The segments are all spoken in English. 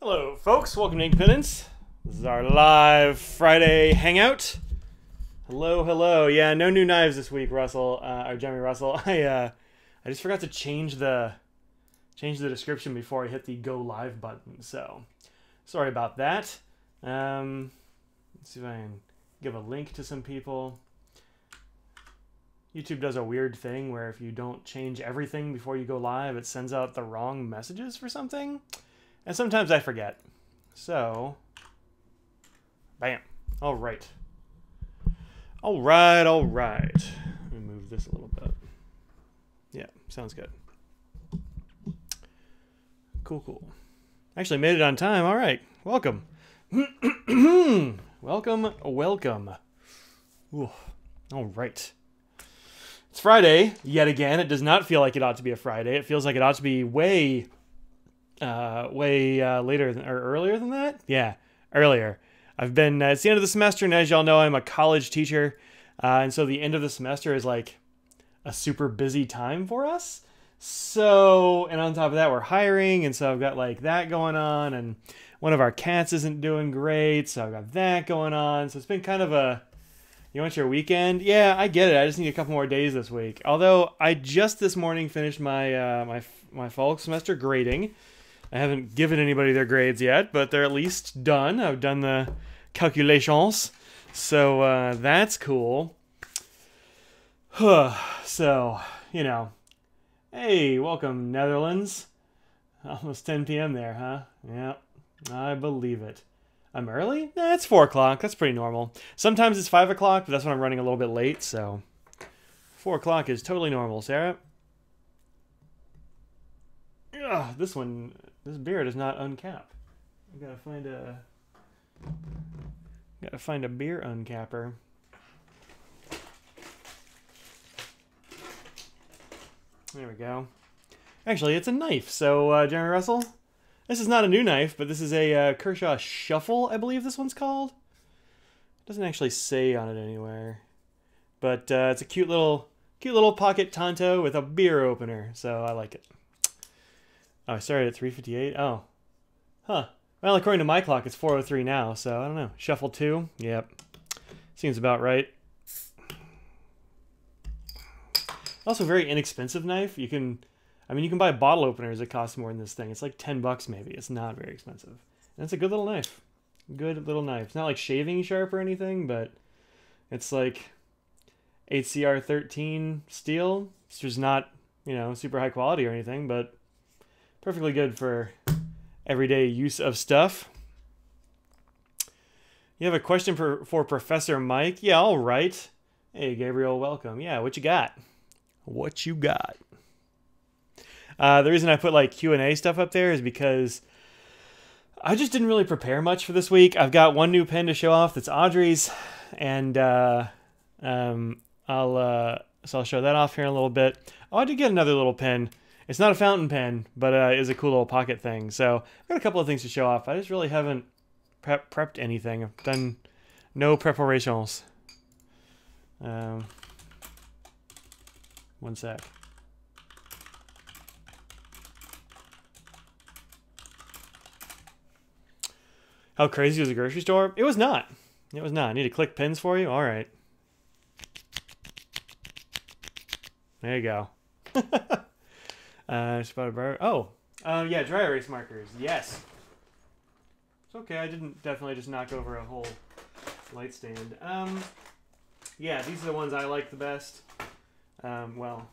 Hello, folks. Welcome to Independence. This is our live Friday hangout. Hello, hello. Yeah, no new knives this week, Russell, or Jeremy Russell. I just forgot to change the description before I hit the go live button. So, sorry about that. Let's see if I can give a link to some people. YouTube does a weird thing where if you don't change everything before you go live, it sends out the wrong messages for something. And sometimes I forget. So, bam. All right. All right, all right. Let me move this a little bit. Yeah, sounds good. Cool, cool. Actually made it on time. All right. Welcome. Welcome, welcome. Ooh. All right. It's Friday, yet again. It does not feel like it ought to be a Friday. It feels like it ought to be way later or earlier than that. Yeah, earlier. I've been, it's the end of the semester, and as y'all know, I'm a college teacher. And so the end of the semester is like a super busy time for us. So, and on top of that, we're hiring. And so I've got like that going on. And one of our cats isn't doing great. So I've got that going on. So it's been kind of a, you want your weekend? Yeah, I get it. I just need a couple more days this week. Although I just this morning finished my my fall semester grading. I haven't given anybody their grades yet, but they're at least done. I've done the calculations, so that's cool. So, you know, hey, welcome, Netherlands. Almost 10 p.m. there, huh? Yeah, I believe it. I'm early? Nah, it's 4 o'clock. That's pretty normal. Sometimes it's 5 o'clock, but that's when I'm running a little bit late, so 4 o'clock is totally normal. Sarah? Ugh, this beer does not uncap. I gotta find a beer uncapper. There we go. Actually, it's a knife. So, Jeremy Russell, this is not a new knife, but this is a Kershaw Shuffle, I believe this one's called. It doesn't actually say on it anywhere, but it's a cute little pocket Tonto with a beer opener. So I like it. Oh, I started at 3:58. Oh, huh. Well, according to my clock, it's 4:03 now. So I don't know. Shuffle 2. Yep, seems about right. Also, a very inexpensive knife. You can buy bottle openers that cost more than this thing. It's like $10 maybe. It's not very expensive. And it's a good little knife. Good little knife. It's not like shaving sharp or anything, but it's like HCR 13 steel. It's just not, super high quality or anything, but perfectly good for everyday use of stuff. You have a question for Professor Mike? Yeah, all right. Hey, Gabriel, welcome. Yeah, what you got? What you got? The reason I put like Q&A stuff up there is because I just didn't really prepare much for this week. I've got one new pen to show off that's Audrey's, and I'll show that off here in a little bit. Oh, I did get another little pen. It's not a fountain pen, but it is a cool little pocket thing. So I've got a couple of things to show off. I just really haven't prepped anything. I've done no preparations. One sec. How crazy was the grocery store? It was not. It was not. I need to click pins for you? All right. There you go. Spotted bar. Oh, yeah, dry erase markers. Yes. It's okay. I didn't definitely just knock over a whole light stand. Yeah, these are the ones I like the best. Well,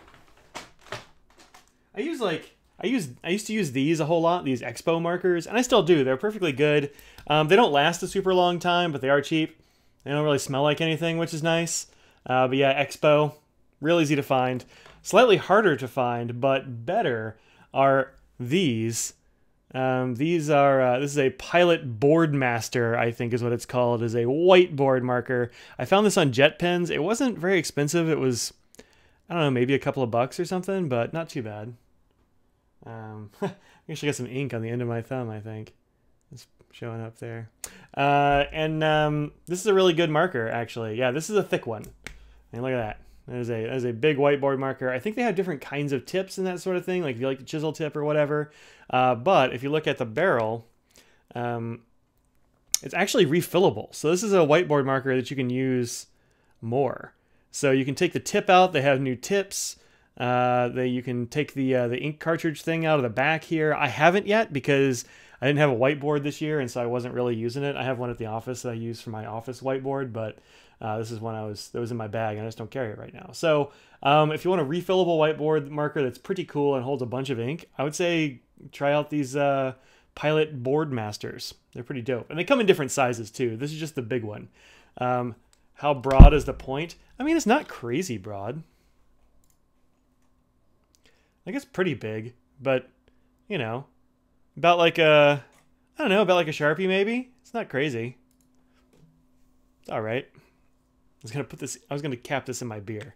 I used to use these a whole lot, these Expo markers, and I still do. They're perfectly good. They don't last a super long time, but they are cheap. They don't really smell like anything, which is nice. But yeah, Expo, real easy to find. Slightly harder to find, but better are these. This is a Pilot Boardmaster, I think is what it's called. It is a whiteboard marker. I found this on Jet Pens. It wasn't very expensive. It was, I don't know, maybe a couple of bucks or something, but not too bad. I actually got some ink on the end of my thumb, I think. It's showing up there. This is a really good marker, actually. Yeah, this is a thick one. And look at that. That is a big whiteboard marker. I think they have different kinds of tips and that sort of thing, like if you like the chisel tip or whatever. But if you look at the barrel, It's actually refillable. So this is a whiteboard marker that you can use more. So you can take the tip out. They have new tips. You can take the ink cartridge thing out of the back here. I haven't yet because I didn't have a whiteboard this year, and so I wasn't really using it. I have one at the office that I use for my office whiteboard, but this is one that was in my bag, and I just don't carry it right now. So if you want a refillable whiteboard marker that's pretty cool and holds a bunch of ink, I would say try out these Pilot Board Masters. They're pretty dope, and they come in different sizes too. This is just the big one. How broad is the point? I mean, it's not crazy broad. I guess pretty big, but you know, about like I don't know, about like a Sharpie maybe. It's not crazy. It's all right. I was gonna cap this in my beer.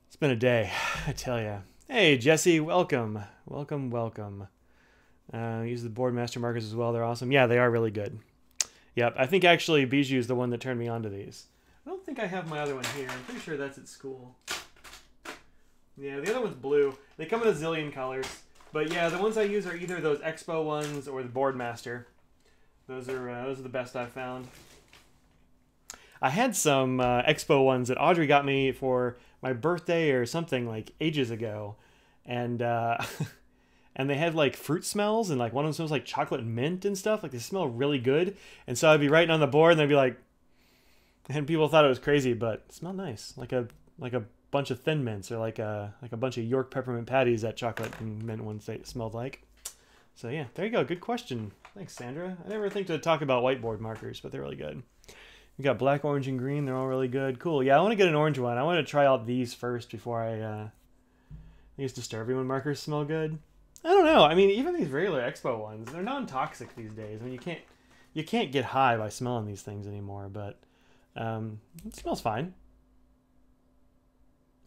It's been a day, I tell ya. Hey Jesse, welcome, welcome, welcome. Use the Boardmaster markers as well. They're awesome. Yeah, they are really good. Yep, I think actually Bijou is the one that turned me onto these. I don't think I have my other one here. I'm pretty sure that's at school. Yeah, the other one's blue. They come in a zillion colors. But yeah, the ones I use are either those Expo ones or the Boardmaster. Those are the best I've found. I had some Expo ones that Audrey got me for my birthday or something like ages ago. And and they had like fruit smells, and like one of them smells like chocolate mint and stuff. Like they smell really good. And so I'd be writing on the board and they'd be like, and people thought it was crazy, but it smelled nice. Like a bunch of Thin Mints, or like a bunch of York peppermint patties that chocolate and mint ones smelled like. So yeah, there you go. Good question. Thanks, Sandra. I never think to talk about whiteboard markers, but they're really good. We got black, orange, and green. They're all really good. Cool. Yeah, I want to get an orange one. I want to try out these first before I think it's disturbing when markers smell good. I don't know. I mean, even these regular Expo ones, they're non-toxic these days. I mean, you can't get high by smelling these things anymore, but it smells fine.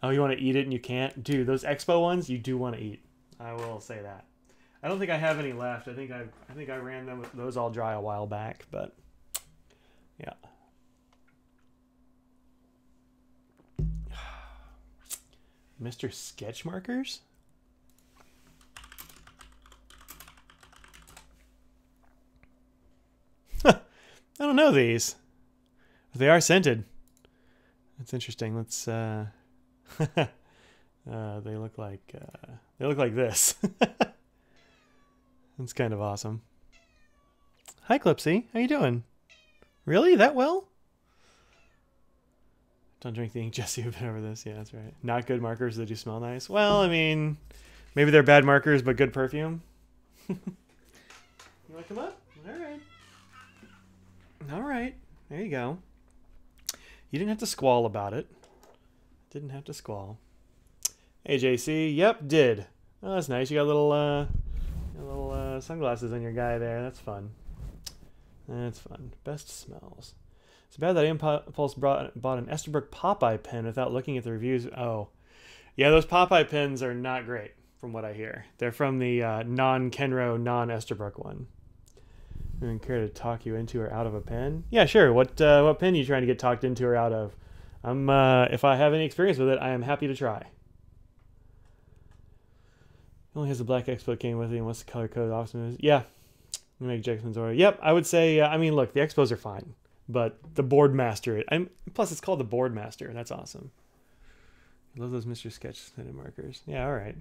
Oh, you want to eat it and you can't? Dude, those Expo ones, you do want to eat. I will say that. I don't think I have any left. I think I ran those all dry a while back, but yeah. Mr. Sketch markers? I don't know these. They are scented. That's interesting. Let's they look like this. That's kind of awesome. Hi Clipsy, how you doing? Really? That well? Don't drink the ink, Jesse. We've been over this. Yeah, that's right. Not good markers that do smell nice. Well, I mean, maybe they're bad markers but good perfume. You want to come up? All right. All right. There you go. You didn't have to squall about it. Didn't have to squall. Hey, JC. Yep, did. Oh, that's nice. You got little sunglasses on your guy there. That's fun. That's fun. Best smells. It's bad that Impulse bought an Esterbrook Popeye pen without looking at the reviews. Oh. Yeah, those Popeye pens are not great, from what I hear. They're from the non-Kenro, non-Esterbrook one. I don't care to talk you into or out of a pen? Yeah, sure. What pen are you trying to get talked into or out of? If I have any experience with it, I am happy to try. He only has the black Expo came with it, and what's the color code option is? Yeah. Make Jackson's order. Yep, I would say, I mean, look, the Expos are fine. But the Boardmaster, plus it's called the Boardmaster. That's awesome. I love those Mr. Sketch scented markers. Yeah, all right.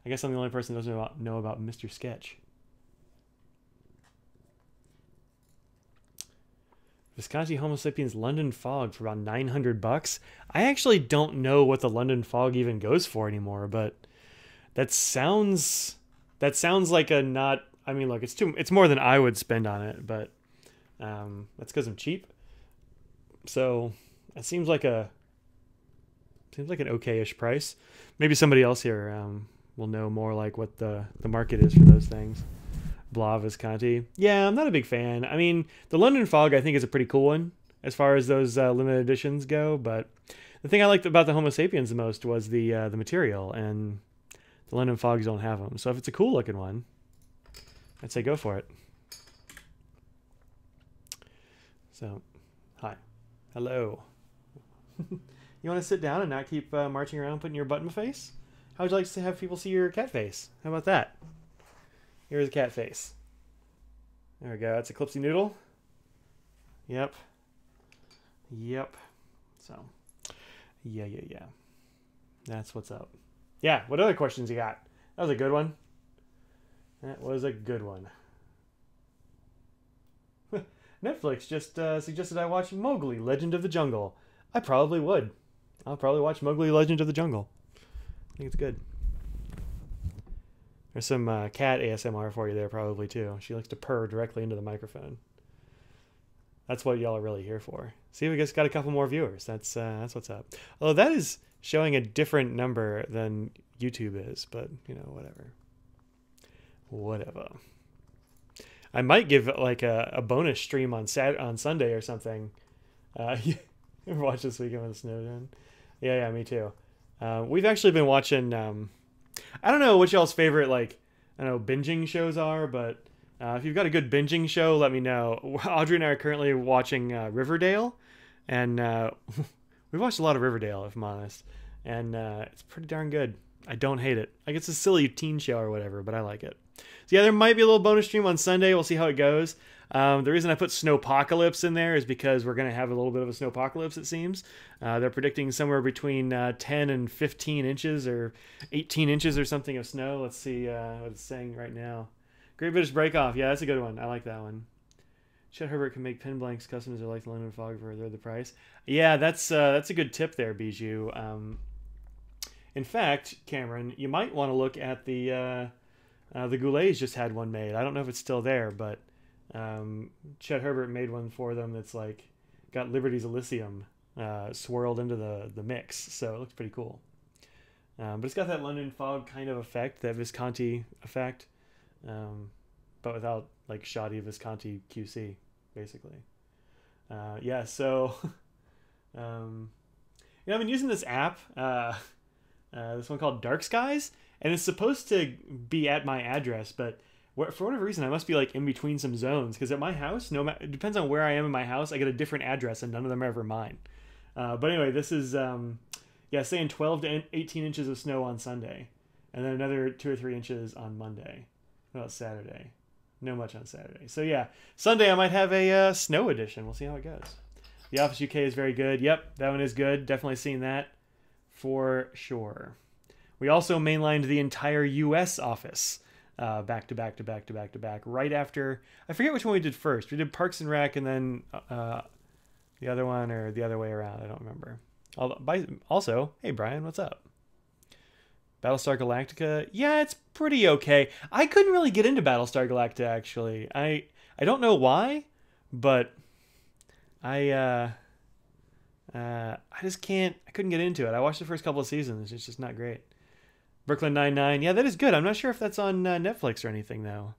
I guess I'm the only person who doesn't know about Mr. Sketch. Visconti Homo sapiens London Fog for about $900. I actually don't know what the London Fog even goes for anymore, but that sounds like a not. I mean, look, it's more than I would spend on it, but that's because I'm cheap. So it seems like an okay-ish price. Maybe somebody else here will know more like what the market is for those things. Blah Visconti. Yeah, I'm not a big fan. I mean, the London Fog I think is a pretty cool one as far as those limited editions go, but the thing I liked about the Homo sapiens the most was the material, and the London Fogs don't have them. So if it's a cool looking one, I'd say go for it. So, hi. Hello. You want to sit down and not keep marching around putting your butt in my face? How would you like to have people see your cat face? How about that? Here's a cat face. There we go. That's Eclipsey Noodle. Yep. So, yeah. That's what's up. Yeah, what other questions you got? That was a good one. Netflix just suggested I watch Mowgli, Legend of the Jungle. I probably would. I'll probably watch Mowgli, Legend of the Jungle. I think it's good. There's some cat ASMR for you there probably too. She likes to purr directly into the microphone. That's what y'all are really here for. See, we just got a couple more viewers. That's what's up. Although that is showing a different number than YouTube is, but you know, whatever. I might give like a bonus stream on Sunday or something. You ever watch This Weekend with Snowden? Yeah, me too. We've actually been watching. I don't know what y'all's favorite binging shows are, but if you've got a good binging show, let me know. Audrey and I are currently watching Riverdale, and we've watched a lot of Riverdale, if I'm honest, and it's pretty darn good. I don't hate it. Like, it's a silly teen show or whatever, but I like it. So yeah, there might be a little bonus stream on Sunday. We'll see how it goes. The reason I put Sno-pocolypse in there is because we're going to have a little bit of a Sno-pocolypse, it seems. They're predicting somewhere between 10 and 15 inches or 18 inches or something of snow. Let's see what it's saying right now. Great British Break Off. Yeah, that's a good one. I like that one. Chet Herbert can make pen blanks. Customers are like the London Fog for a third the price. Yeah, that's a good tip there, Bijou. In fact, Cameron, you might want to look at the Goulets just had one made. I don't know if it's still there, but Chet Herbert made one for them that's like got Liberty's Elysium swirled into the mix, so it looks pretty cool. But it's got that London Fog kind of effect, that Visconti effect, but without like shoddy Visconti QC, basically. Yeah, so I've been using this app, this one called Dark Skies, and it's supposed to be at my address, but for whatever reason, I must be like in between some zones, because at my house, it depends on where I am in my house, I get a different address, and none of them are ever mine. But anyway, this is saying 12 to 18 inches of snow on Sunday, and then another 2 or 3 inches on Monday. What about Saturday? No much on Saturday. So yeah, Sunday I might have a snow edition. We'll see how it goes. The Office UK is very good. Yep, that one is good. Definitely seen that for sure. We also mainlined the entire US Office back to back right after. I forget which one we did first. We did Parks and Rec, and then the other one, or the other way around. I don't remember. Also, hey Brian, what's up? Battlestar Galactica, yeah, it's pretty okay. I couldn't really get into Battlestar Galactica, actually. I don't know why, but I just couldn't get into it. I watched the first couple of seasons. It's just not great. Brooklyn Nine-Nine, yeah, that is good. I'm not sure if that's on Netflix or anything though.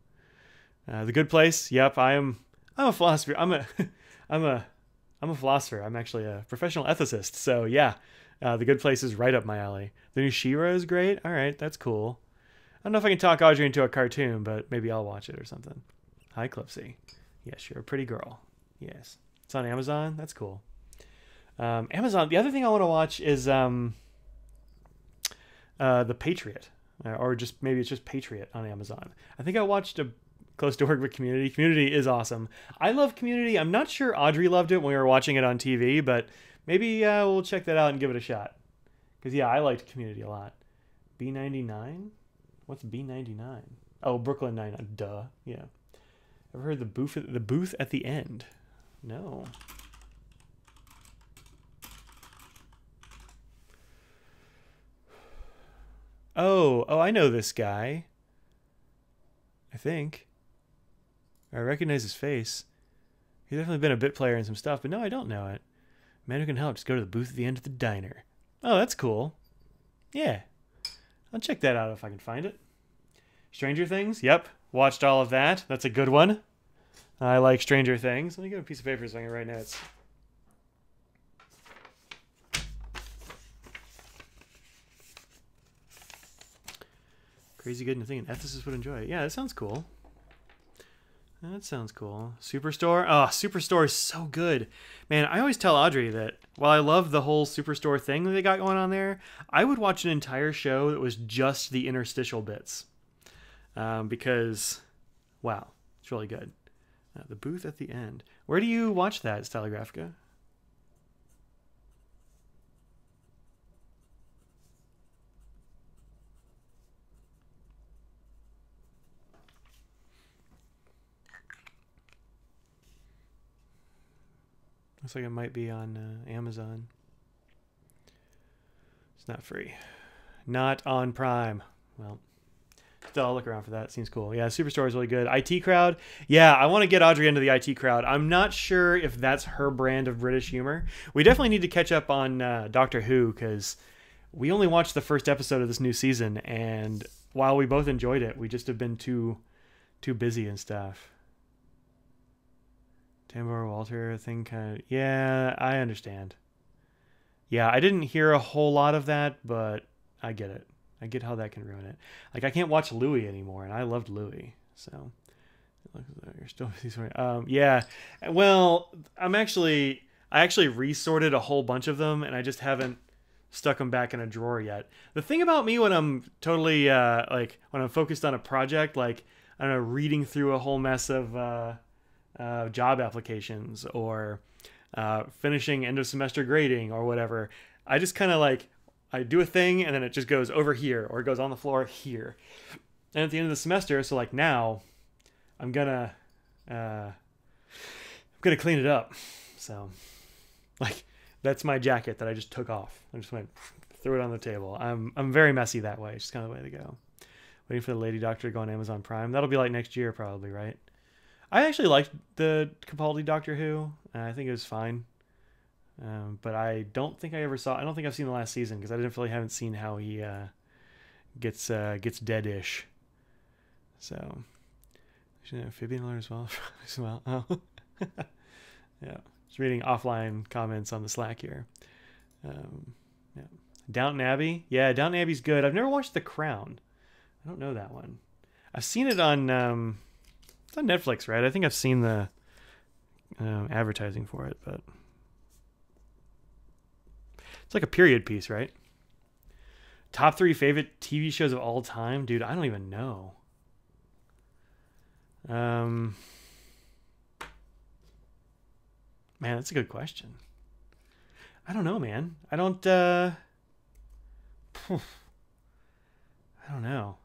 The Good Place, yep. I'm a philosopher. I'm a philosopher. I'm actually a professional ethicist. So yeah, The Good Place is right up my alley. The new She-Ra is great. All right, that's cool. I don't know if I can talk Audrey into a cartoon, but maybe I'll watch it or something. Hi, Clipsy. Yes, you're a pretty girl. Yes, it's on Amazon. That's cool. Amazon. The other thing I want to watch is The Patriot, or just maybe it's just Patriot on Amazon. I think I watched a close to work with Community. Community is awesome. I love Community. I'm not sure Audrey loved it when we were watching it on TV, but maybe we'll check that out and give it a shot. Because yeah, I liked Community a lot. B99? What's B99? Oh, Brooklyn Nine-Nine. Duh. Yeah. Ever heard the booth at the end? No. Oh, I know this guy. I think. I recognize his face. He's definitely been a bit player in some stuff, but no, I don't know it. Man who can help, just go to the booth at the end of the diner. Oh, that's cool. Yeah. I'll check that out if I can find it. Stranger Things? Yep. Watched all of that. That's a good one. I like Stranger Things. Let me get a piece of paper so I can write notes. Crazy good, and I think an ethicist would enjoy it. Yeah, that sounds cool. That sounds cool. Superstore? Oh, Superstore is so good. Man, I always tell Audrey that while I love the whole Superstore thing that they got going on there, I would watch an entire show that was just the interstitial bits. Because, wow, it's really good. The booth at the end. Where do you watch that, Stylegraphica? Looks like it might be on Amazon. It's not free. Not on Prime. Well, still, I'll look around for that. It seems cool. Yeah, Superstore is really good. IT Crowd. Yeah, I want to get Audrey into the IT Crowd. I'm not sure if that's her brand of British humor. We definitely need to catch up on Doctor Who, because we only watched the first episode of this new season, and while we both enjoyed it, we just have been too busy and stuff. Tambor Walter thing kind of... Yeah, I understand. Yeah, I didn't hear a whole lot of that, but I get it. I get how that can ruin it. Like, I can't watch Louis anymore, and I loved Louis, so... You're still busy. Yeah, well, I actually resorted a whole bunch of them, and I just haven't stuck them back in a drawer yet. The thing about me when I'm totally, like, when I'm focused on a project, like, I don't know, reading through a whole mess of... job applications or finishing end of semester grading or whatever, I just kind of like, I do a thing and then it just goes over here or it goes on the floor here. And at the end of the semester, so like now I'm gonna clean it up. So like, that's my jacket that I just took off. I just went, threw it on the table. I'm very messy that way. It's just kind of the way to go. Waiting for the Lady Doctor to go on Amazon Prime. That'll be like next year probably, right? I actually liked the Capaldi Doctor Who. I think it was fine. But I don't think I ever saw... I don't think I've seen the last season because I haven't seen how he gets dead-ish. So... Amphibian alert as well. As well. Oh. Yeah. Just reading offline comments on the Slack here. Yeah. Downton Abbey. Yeah, Downton Abbey's good. I've never watched The Crown. I don't know that one. I've seen it on... It's on Netflix, right? I think I've seen the advertising for it, but it's like a period piece, right? Top 3 favorite TV shows of all time? Dude, I don't even know. Man, that's a good question. I don't know, man. I don't know.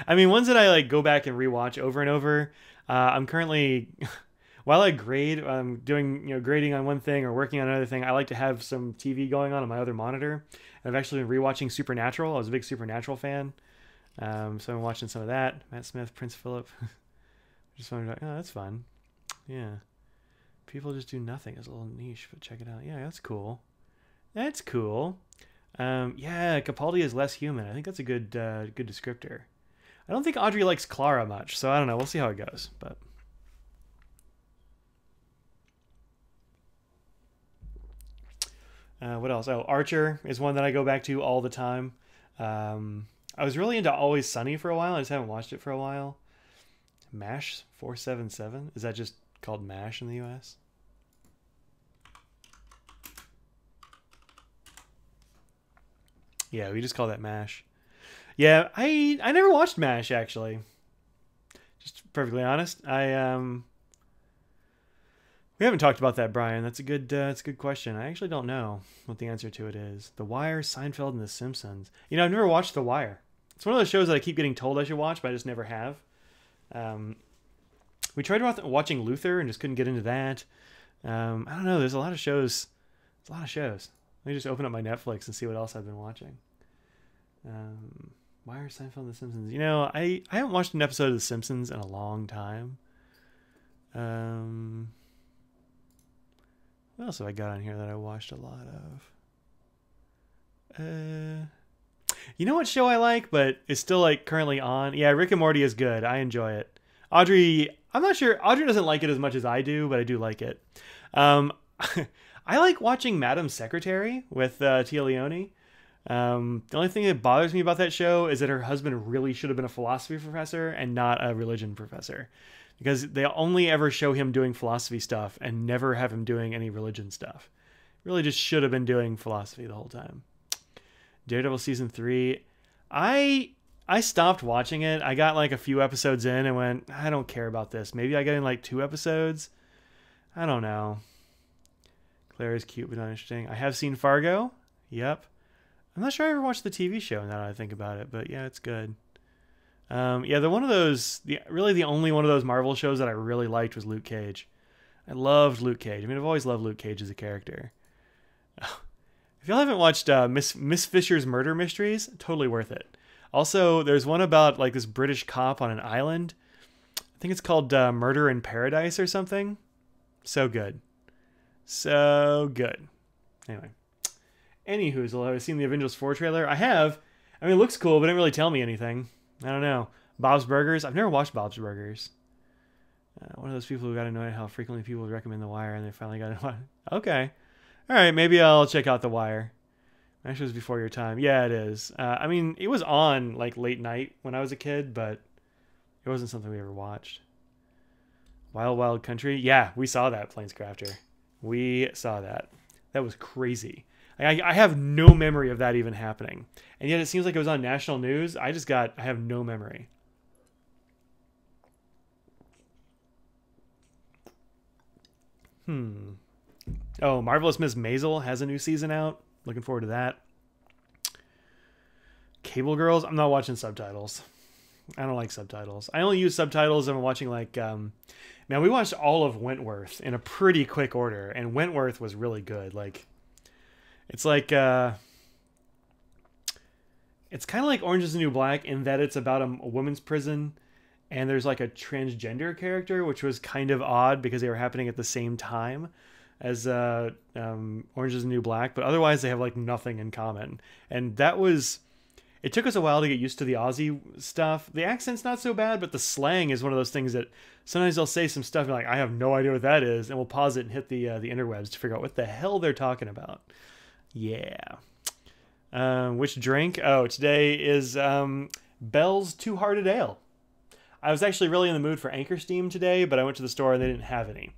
I mean, ones that I like go back and rewatch over and over. I'm currently, while I grade, I'm doing grading on one thing or working on another thing. I like to have some TV going on my other monitor. And I've actually been rewatching Supernatural. I was a big Supernatural fan, so I'm watching some of that. Matt Smith, Prince Philip. Just wondering, oh, that's fun. Yeah, people just do nothing. It's a little niche, but check it out. Yeah, that's cool. That's cool. Yeah, Capaldi is less human. I think that's a good descriptor. I don't think Audrey likes Clara much, so I don't know. We'll see how it goes. But what else? Oh, Archer is one that I go back to all the time. I was really into Always Sunny for a while. I just haven't watched it for a while. MASH 477? Is that just called MASH in the US? Yeah, we just call that MASH. Yeah, I never watched MASH actually. Just perfectly honest, we haven't talked about that, Brian. That's a good question. I actually don't know what the answer to it is. The Wire, Seinfeld, and The Simpsons. I've never watched The Wire. It's one of those shows that I keep getting told I should watch, but I just never have. We tried watching Luther and just couldn't get into that. I don't know. There's a lot of shows. There's a lot of shows. Let me just open up my Netflix and see what else I've been watching. Wire, Seinfeld, and The Simpsons. I haven't watched an episode of The Simpsons in a long time. What else have I got on here that I watched a lot of? You know what show I like, but it's still like currently on? Yeah, Rick and Morty is good. I enjoy it. Audrey, I'm not sure. Audrey doesn't like it as much as I do, but I do like it. I like watching Madam Secretary with Tia Leone. The only thing that bothers me about that show is that her husband really should have been a philosophy professor and not a religion professor, because they only ever show him doing philosophy stuff and never have him doing any religion stuff. Really just should have been doing philosophy the whole time. Daredevil season 3. I I stopped watching it. I got like a few episodes in and went, I don't care about this. Maybe I get in like 2 episodes. I don't know. Claire is cute but not interesting. I have seen Fargo. Yep. I'm not sure I ever watched the TV show now that I think about it, but yeah, it's good. Yeah, really the only one of those Marvel shows that I really liked was Luke Cage. I loved Luke Cage. I mean, I've always loved Luke Cage as a character. If y'all haven't watched Miss Fisher's Murder Mysteries, totally worth it. Also, there's one about like this British cop on an island. I think it's called Murder in Paradise or something. So good. So good. Anyway. Anywho, I've seen the Avengers 4 trailer. I have. I mean, it looks cool, but it didn't really tell me anything. I don't know. Bob's Burgers. I've never watched Bob's Burgers. One of those people who got annoyed how frequently people would recommend The Wire, and they finally got annoyed. Okay. All right, maybe I'll check out The Wire. Actually, it was before your time. Yeah, it is. I mean, it was on like late night when I was a kid, but it wasn't something we ever watched. Wild Wild Country. Yeah, we saw that, Planescrafter. We saw that. That was crazy. I have no memory of that even happening. And yet it seems like it was on national news. I have no memory. Oh, Marvelous Miss Maisel has a new season out. Looking forward to that. Cable Girls. I'm not watching subtitles. I don't like subtitles. I only use subtitles if I'm watching like... man, we watched all of Wentworth in a pretty quick order. And Wentworth was really good. Like... It's like, it's kind of like Orange is the New Black in that it's about a women's prison and there's like a transgender character, which was kind of odd because they were happening at the same time as Orange is the New Black, but otherwise they have like nothing in common. And it took us a while to get used to the Aussie stuff. The accent's not so bad, but the slang is one of those things that sometimes they'll say some stuff and like, I have no idea what that is. And we'll pause it and hit the interwebs to figure out what the hell they're talking about. Yeah. Which drink? Oh, today is Bell's Two Hearted Ale. I was actually really in the mood for Anchor Steam today, but I went to the store and they didn't have any.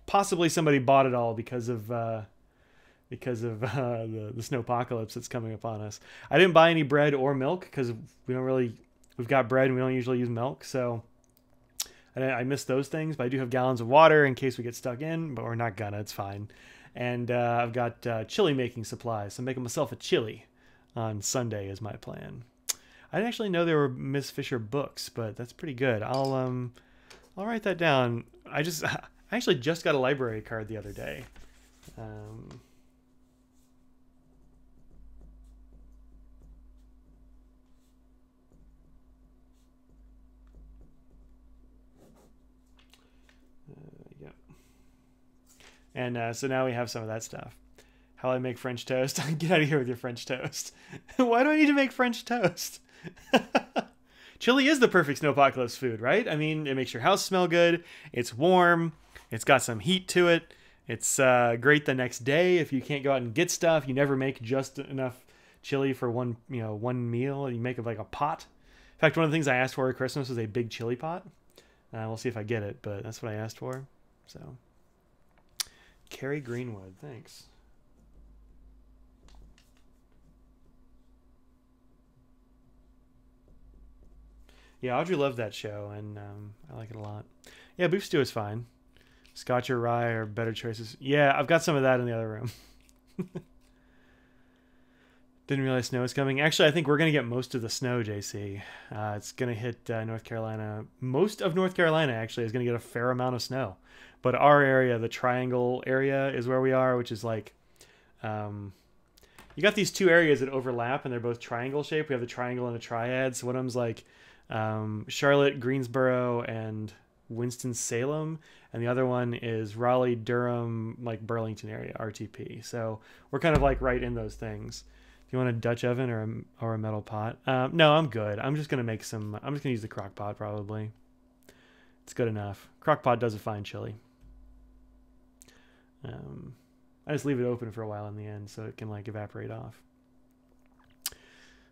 Possibly somebody bought it all because of the Sno-pocolypse that's coming upon us. I didn't buy any bread or milk because we've got bread and we don't usually use milk, so I missed those things. But I do have gallons of water in case we get stuck in, but we're not gonna. It's fine. And I've got chili making supplies. So I'm making myself a chili on Sunday is my plan. I didn't actually know there were Miss Fisher books, but that's pretty good. I'll write that down. I actually just got a library card the other day. Yep. And so now we have some of that stuff. How I make French toast. Get out of here with your French toast. Why do I need to make French toast? Chili is the perfect Sno-pocolypse food, right? I mean, it makes your house smell good. It's warm. It's got some heat to it. It's great the next day if you can't go out and get stuff. You never make just enough chili for one meal. You make it like a pot. In fact, one of the things I asked for at Christmas was a big chili pot. We'll see if I get it, but that's what I asked for. So, Carrie Greenwood, thanks. Yeah, Audrey loved that show, and I like it a lot. Yeah, beef stew is fine. Scotch or rye are better choices. Yeah, I've got some of that in the other room. Didn't realize snow was coming. Actually, I think we're going to get most of the snow, JC. It's going to hit North Carolina. Most of North Carolina, actually, is going to get a fair amount of snow. But our area, the Triangle area, is where we are, which is like... you got these two areas that overlap, and they're both triangle shaped. We have the triangle and the triad. So one of them's like Charlotte, Greensboro, and Winston-Salem. And the other one is Raleigh, Durham, like Burlington area, RTP. So we're kind of like right in those things. Do you want a Dutch oven or a metal pot? No, I'm good. I'm just going to make some... I'm just going to use the crock pot, probably. It's good enough. Crock pot does a fine chili. I just leave it open for a while in the end so it can like evaporate off.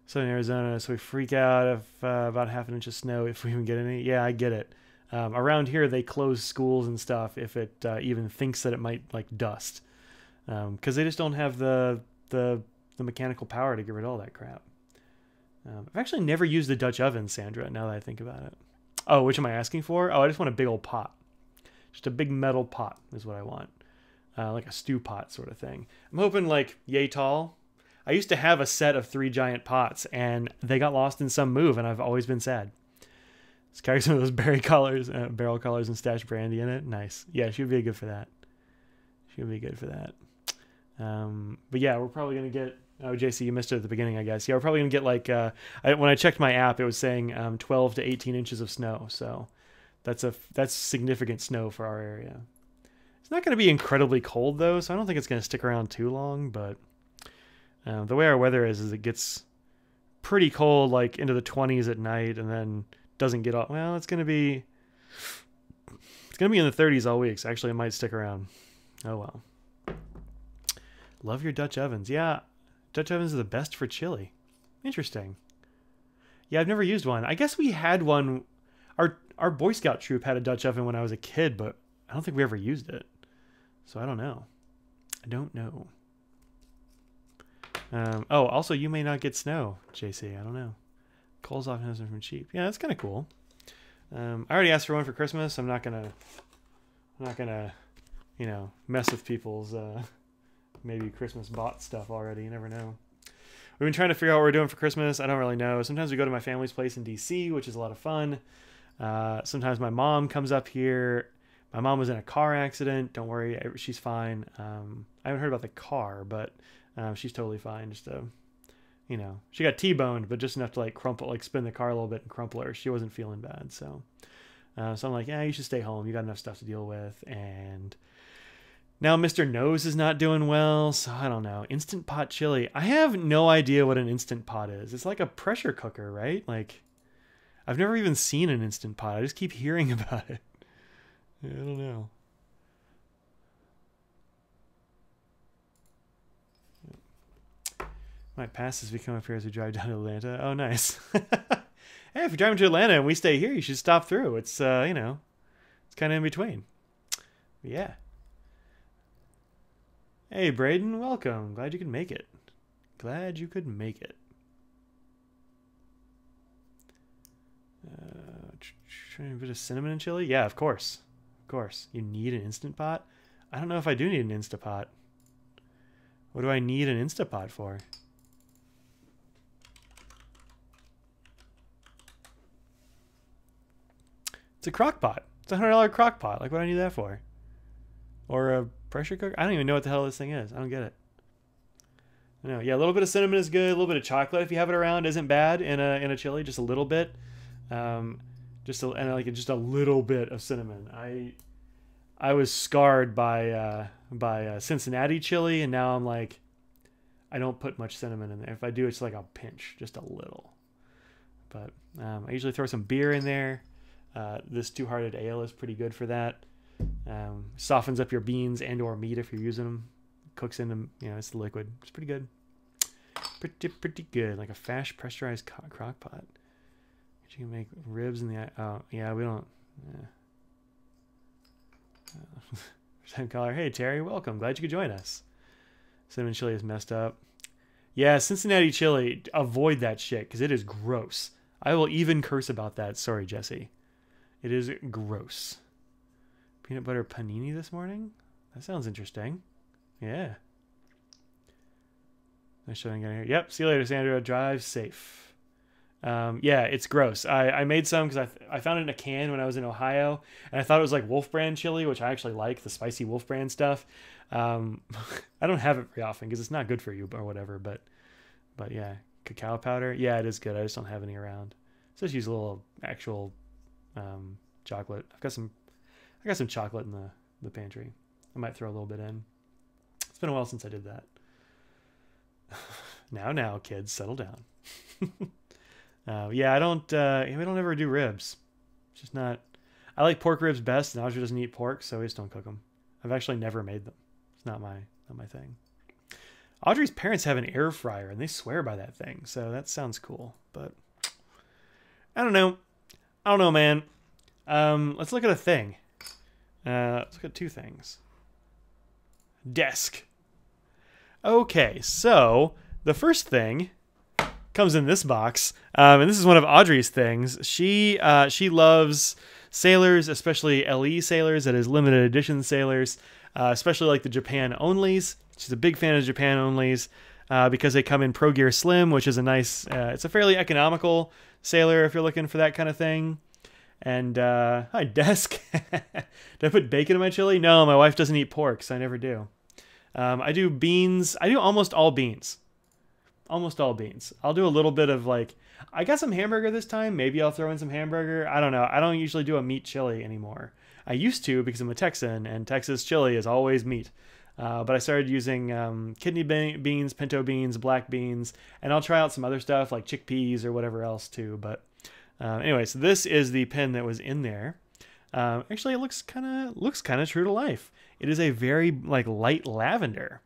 So in Arizona, so we freak out if about half an inch of snow if we even get any. Yeah, I get it. Around here, they close schools and stuff if it even thinks that it might like dust, because they just don't have the mechanical power to get rid of all that crap. I've actually never used the Dutch oven, Sandra, now that I think about it. Oh, which am I asking for? Oh, I just want a big old pot. Just a big metal pot is what I want. Like a stew pot sort of thing. I'm hoping like yay tall. I used to have a set of 3 giant pots, and they got lost in some move, and I've always been sad. Let's carry some of those barrel collars and stash brandy in it. Nice. Yeah, she would be good for that. She would be good for that. But yeah, we're probably going to get... Oh, JC, you missed it at the beginning, I guess. Yeah, we're probably going to get like... when I checked my app, it was saying 12 to 18 inches of snow. So that's significant snow for our area. It's not going to be incredibly cold, though, so I don't think it's going to stick around too long. But the way our weather is it gets pretty cold, like into the 20s at night, and then doesn't get all... Well, it's going to be in the 30s all week, so actually it might stick around. Oh, well. Love your Dutch ovens. Yeah, Dutch ovens are the best for chili. Interesting. Yeah, I've never used one. I guess we had one. Our Boy Scout troop had a Dutch oven when I was a kid, but I don't think we ever used it. So I don't know. I don't know. Oh, also, you may not get snow, JC. I don't know. Coles often has them from cheap. Yeah, that's kind of cool. I already asked for one for Christmas. I'm not gonna, you know, mess with people's maybe Christmas bought stuff already. You never know. We've been trying to figure out what we're doing for Christmas. I don't really know. Sometimes we go to my family's place in DC, which is a lot of fun. Sometimes my mom comes up here. My mom was in a car accident. Don't worry, she's fine. I haven't heard about the car, but she's totally fine. Just you know, she got T-boned, but just enough to like crumple, like spin the car a little bit and crumple her. She wasn't feeling bad, so I'm like, yeah, you should stay home. You got enough stuff to deal with. And now Mr. Nose is not doing well, so I don't know. Instant Pot chili. I have no idea what an Instant Pot is. It's like a pressure cooker, right? Like, I've never even seen an Instant Pot. I just keep hearing about it. I don't know. Might pass as we come up here as we drive down to Atlanta. Oh, nice. Hey, if you're driving to Atlanta and we stay here, you should stop through. It's, you know, it's kind of in between. But yeah. Hey, Braden, welcome. Glad you could make it. Glad you could make it. Trying a bit of cinnamon and chili? Yeah, of course. Of course. You need an Instant Pot? I don't know if I do need an Instapot. What do I need an Instapot for? It's a crock pot. It's a $100 crock pot. Like, what do I need that for? Or a pressure cooker? I don't even know what the hell this thing is. I don't get it. I know. Yeah, a little bit of cinnamon is good. A little bit of chocolate, if you have it around, isn't bad in a chili. Just a little bit. Just a little bit of cinnamon. I was scarred by Cincinnati chili, and now I'm like, I don't put much cinnamon in there. If I do, it's like a pinch, just a little. But I usually throw some beer in there. This Two-Hearted Ale is pretty good for that. Softens up your beans and or meat if you're using them. Cooks in them, you know, it's the liquid. It's pretty good. Pretty good. Like a fast pressurized crock pot. You can make ribs in the... Oh, yeah, we don't... Time caller. Hey, Terry, welcome. Glad you could join us. Cinnamon chili is messed up. Yeah, Cincinnati chili, avoid that shit, because it is gross. I will even curse about that. Sorry, Jesse. It is gross. Peanut butter panini this morning? That sounds interesting. Yeah. Nice showing here. Yep, see you later, Sandra. Drive safe. Yeah, it's gross. I made some because I found it in a can when I was in Ohio, and I thought it was like Wolf Brand chili, which I actually like, the spicy Wolf Brand stuff. I don't have it very often because it's not good for you or whatever, but yeah, cacao powder. Yeah, it is good. I just don't have any around. So just use a little actual chocolate. I got some chocolate in the pantry. I might throw a little bit in. It's been a while since I did that. Now, kids, settle down. Yeah, we don't ever do ribs. It's just not... I like pork ribs best, and Audrey doesn't eat pork, so we just don't cook them. I've actually never made them. It's not my thing. Audrey's parents have an air fryer, and they swear by that thing, so that sounds cool. But I don't know, man. Let's look at a thing. Let's look at two things. Desk. Okay, so the first thing comes in this box. And this is one of Audrey's things. She loves sailors, especially LE sailors, that is limited edition sailors, especially like the Japan onlys. She's a big fan of Japan onlys because they come in Pro Gear Slim, which is a nice, it's a fairly economical sailor if you're looking for that kind of thing. And, hi, desk. Did I put bacon in my chili? No, my wife doesn't eat pork, so I never do. I do beans. I do almost all beans. Almost all beans. I'll do a little bit of like, I got some hamburger this time. Maybe I'll throw in some hamburger. I don't know. I don't usually do a meat chili anymore. I used to because I'm a Texan, and Texas chili is always meat. But I started using kidney beans, pinto beans, black beans, and I'll try out some other stuff like chickpeas or whatever else too. But anyway, so this is the pen that was in there. Actually, it looks kind of true to life. It is a very like light lavender.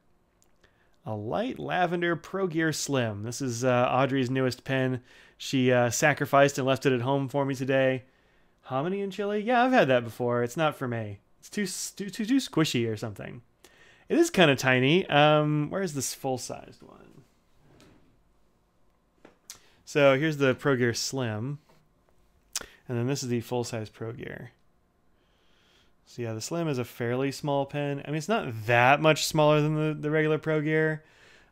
A light lavender Pro Gear Slim. This is Audrey's newest pen. She sacrificed and left it at home for me today. Hominy and chili? Yeah, I've had that before. It's not for me. It's too squishy or something. It is kind of tiny. Where's this full-sized one? So here's the Pro Gear Slim. And then this is the full-size Pro Gear. So yeah, the Slim is a fairly small pen. I mean, it's not that much smaller than the regular Pro Gear,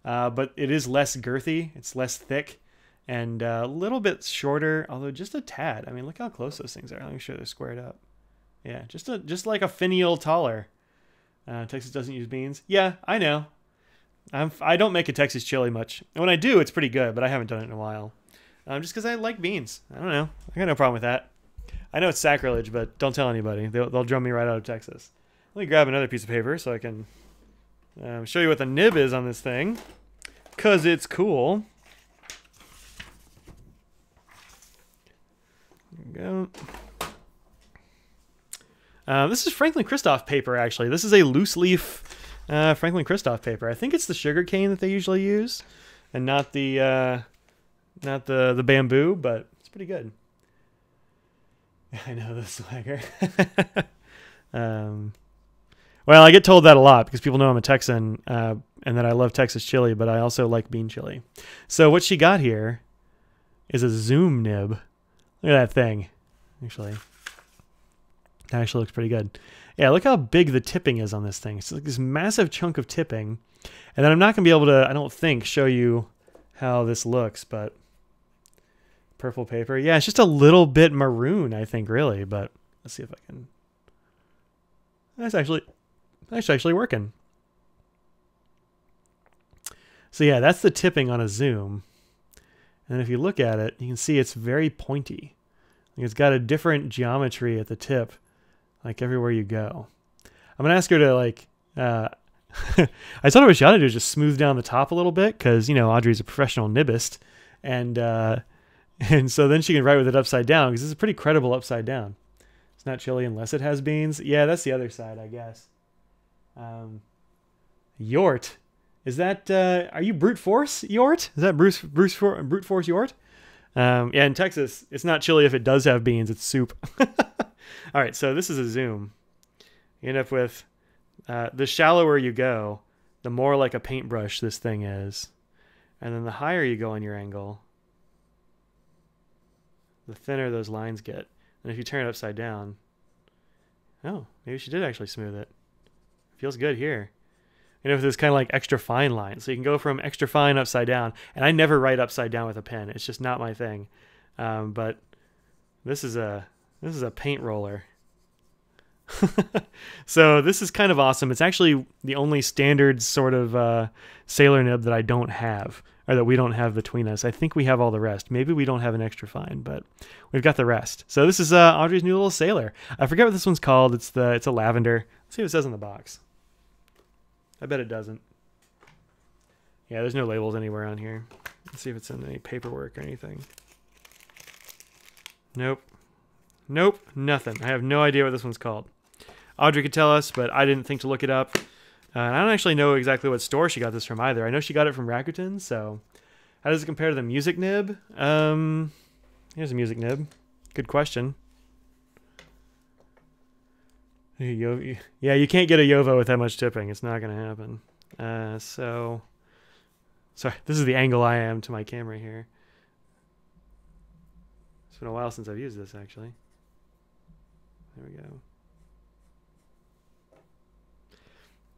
but it is less girthy. It's less thick and a little bit shorter, although just a tad. I mean, look how close those things are. Let me make sure they're squared up. Yeah, just like a finial taller. Texas doesn't use beans. Yeah, I know. I don't make a Texas chili much. And when I do, it's pretty good, but I haven't done it in a while. Just because I like beans. I don't know. I got no problem with that. I know it's sacrilege, but don't tell anybody. They'll drum me right out of Texas. Let me grab another piece of paper so I can show you what the nib is on this thing, because it's cool. There we go. This is Franklin Christoph paper, actually. This is a loose leaf Franklin Christoph paper. I think it's the sugar cane that they usually use, and not the bamboo, but it's pretty good. I know the swagger. Well, I get told that a lot because people know I'm a Texan and that I love Texas chili, but I also like bean chili. So what she got here is a zoom nib. Look at that thing. Actually, that actually looks pretty good. Yeah, look how big the tipping is on this thing. It's like this massive chunk of tipping. And then I'm not going to be able to, I don't think, show you how this looks, but purple paper. Yeah, it's just a little bit maroon, I think, really, but let's see if I can. That's actually working. So yeah, that's the tipping on a zoom. And if you look at it, you can see it's very pointy. It's got a different geometry at the tip, like everywhere you go. I'm going to ask her to like, I thought what she ought to do is just smooth down the top a little bit, because, you know, Audrey's a professional nibist. And so then she can write with it upside down, because it's a pretty credible upside down. It's not chili unless it has beans. Yeah, that's the other side, I guess. Yort. Is that, are you brute force Yort? Is that brute force Yort? Yeah, in Texas, it's not chili if it does have beans. It's soup. All right, so this is a zoom. You end up with, the shallower you go, the more like a paintbrush this thing is. And then the higher you go on your angle, the thinner those lines get. And if you turn it upside down, oh, maybe she did actually smooth it. Feels good here. You know, there's kind of like extra fine lines. So you can go from extra fine upside down. And I never write upside down with a pen. It's just not my thing. But this is a paint roller. So this is kind of awesome. It's actually the only standard sort of sailor nib that I don't have, or that we don't have between us. I think we have all the rest. Maybe we don't have an extra fine, but we've got the rest. So this is Audrey's new little sailor. I forget what this one's called. It's a lavender. Let's see what it says on the box. I bet it doesn't. Yeah, there's no labels anywhere on here. Let's see if it's in any paperwork or anything. Nope. Nope, nothing. I have no idea what this one's called. Audrey could tell us, but I didn't think to look it up. And I don't actually know exactly what store she got this from either. I know she got it from Rakuten, so how does it compare to the music nib? Here's a music nib. Good question. Yeah, you can't get a Yovo with that much tipping. It's not going to happen. So, sorry, this is the angle I am to my camera here. It's been a while since I've used this, actually. There we go.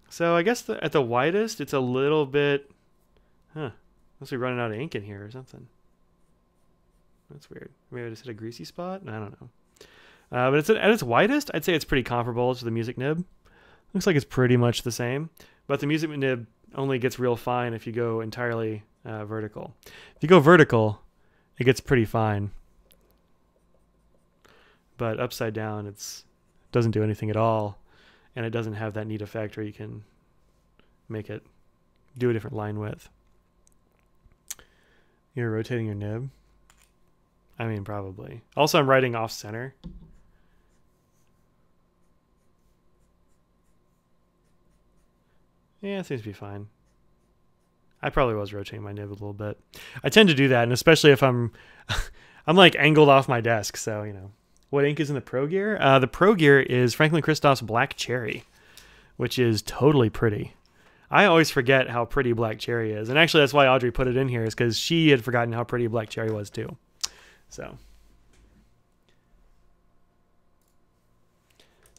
So I guess at the widest, it's a little bit... Huh. Must be running out of ink in here or something. That's weird. Maybe I just hit a greasy spot? I don't know. But it's at its widest, I'd say it's pretty comparable to the music nib. Looks like it's pretty much the same. But the music nib only gets real fine if you go entirely vertical. If you go vertical, it gets pretty fine. But upside down, it doesn't do anything at all. And it doesn't have that neat effect where you can make it do a different line width. You're rotating your nib? I mean, probably. Also, I'm writing off center. Yeah, it seems to be fine. I probably was rotating my nib a little bit. I tend to do that, and especially if I'm like angled off my desk, so, you know. What ink is in the Pro Gear? The Pro Gear is Franklin Christoph's Black Cherry, which is totally pretty. I always forget how pretty Black Cherry is. And actually, that's why Audrey put it in here, is because she had forgotten how pretty Black Cherry was, too. So.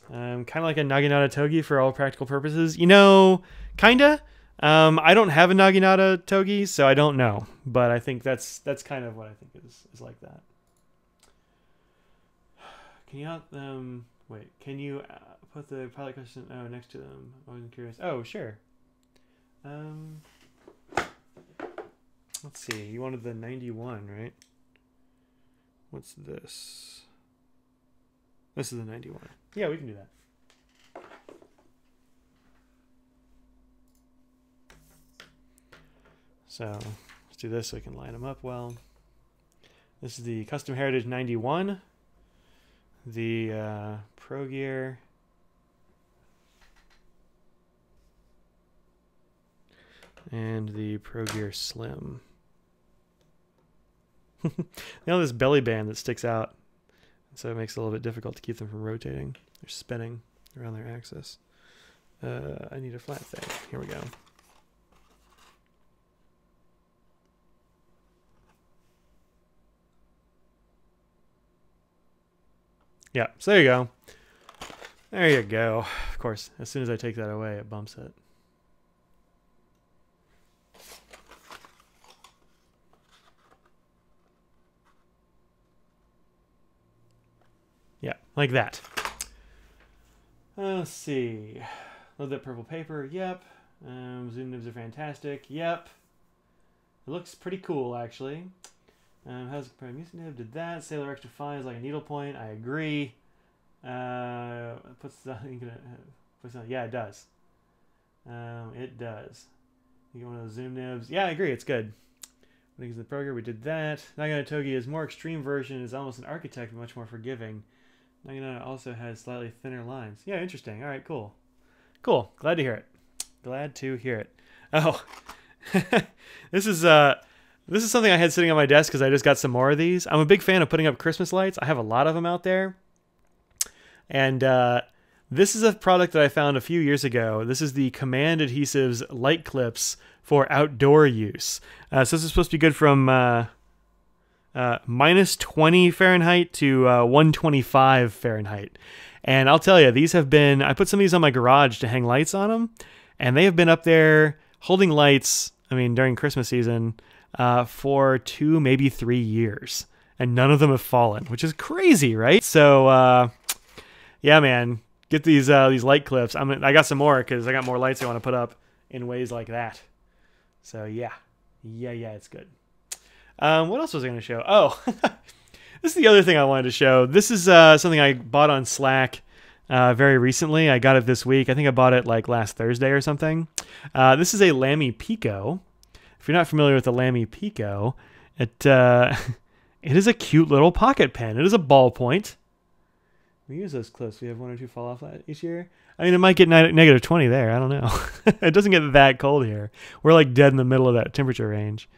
Kind of like a Naginata Togi for all practical purposes. You know, kinda. I don't have a Naginata Togi, so I don't know. But I think that's kind of what I think is like that. Can you wait? Can you put the pilot question next to them? I was curious. Oh, sure. Let's see. You wanted the 91, right? What's this? This is the 91. Yeah, we can do that. So let's do this so we can line them up well. This is the Custom Heritage 91. The Pro Gear. And the Pro Gear Slim. They have this belly band that sticks out, so it makes it a little bit difficult to keep them from rotating. They're spinning around their axis. I need a flat thing. Here we go. Yeah, so there you go. There you go. Of course, as soon as I take that away, it bumps it. Yeah, like that. Let's see. Love that purple paper. Yep. Zoom nibs are fantastic. Yep. It looks pretty cool, actually. How's the music nib? Did that. Sailor Extra Fine is like a needlepoint. I agree. Puts the yeah, it does. It does. You get one of those zoom nibs. Yeah, I agree. It's good. I think it's the program. We did that. Naginata Togi is more extreme version. Is almost an architect, but much more forgiving. Naginata also has slightly thinner lines. Yeah, interesting. All right, cool. Cool. Glad to hear it. Glad to hear it. Oh, this is something I had sitting on my desk because I just got some more of these. I'm a big fan of putting up Christmas lights. I have a lot of them out there. And this is a product that I found a few years ago. This is the Command Adhesives light clips for outdoor use. So this is supposed to be good from minus 20 Fahrenheit to 125 Fahrenheit. And I'll tell you, these have been, I put some of these on my garage to hang lights on them, and they have been up there holding lights, I mean, during Christmas season, for 2, maybe 3 years. And none of them have fallen, which is crazy, right? So, yeah, man, get these light clips. I got some more because I got more lights I want to put up in ways like that. So, yeah, it's good. What else was I going to show? Oh, this is the other thing I wanted to show. This is something I bought on Slack very recently. I got it this week. I think I bought it like last Thursday or something. This is a Lamy Pico. If you're not familiar with the Lamy Pico, it is a cute little pocket pen. It is a ballpoint. We use those clips. We have 1 or 2 fall off each year. I mean, it might get negative 20 there. I don't know. It doesn't get that cold here. We're like dead in the middle of that temperature range.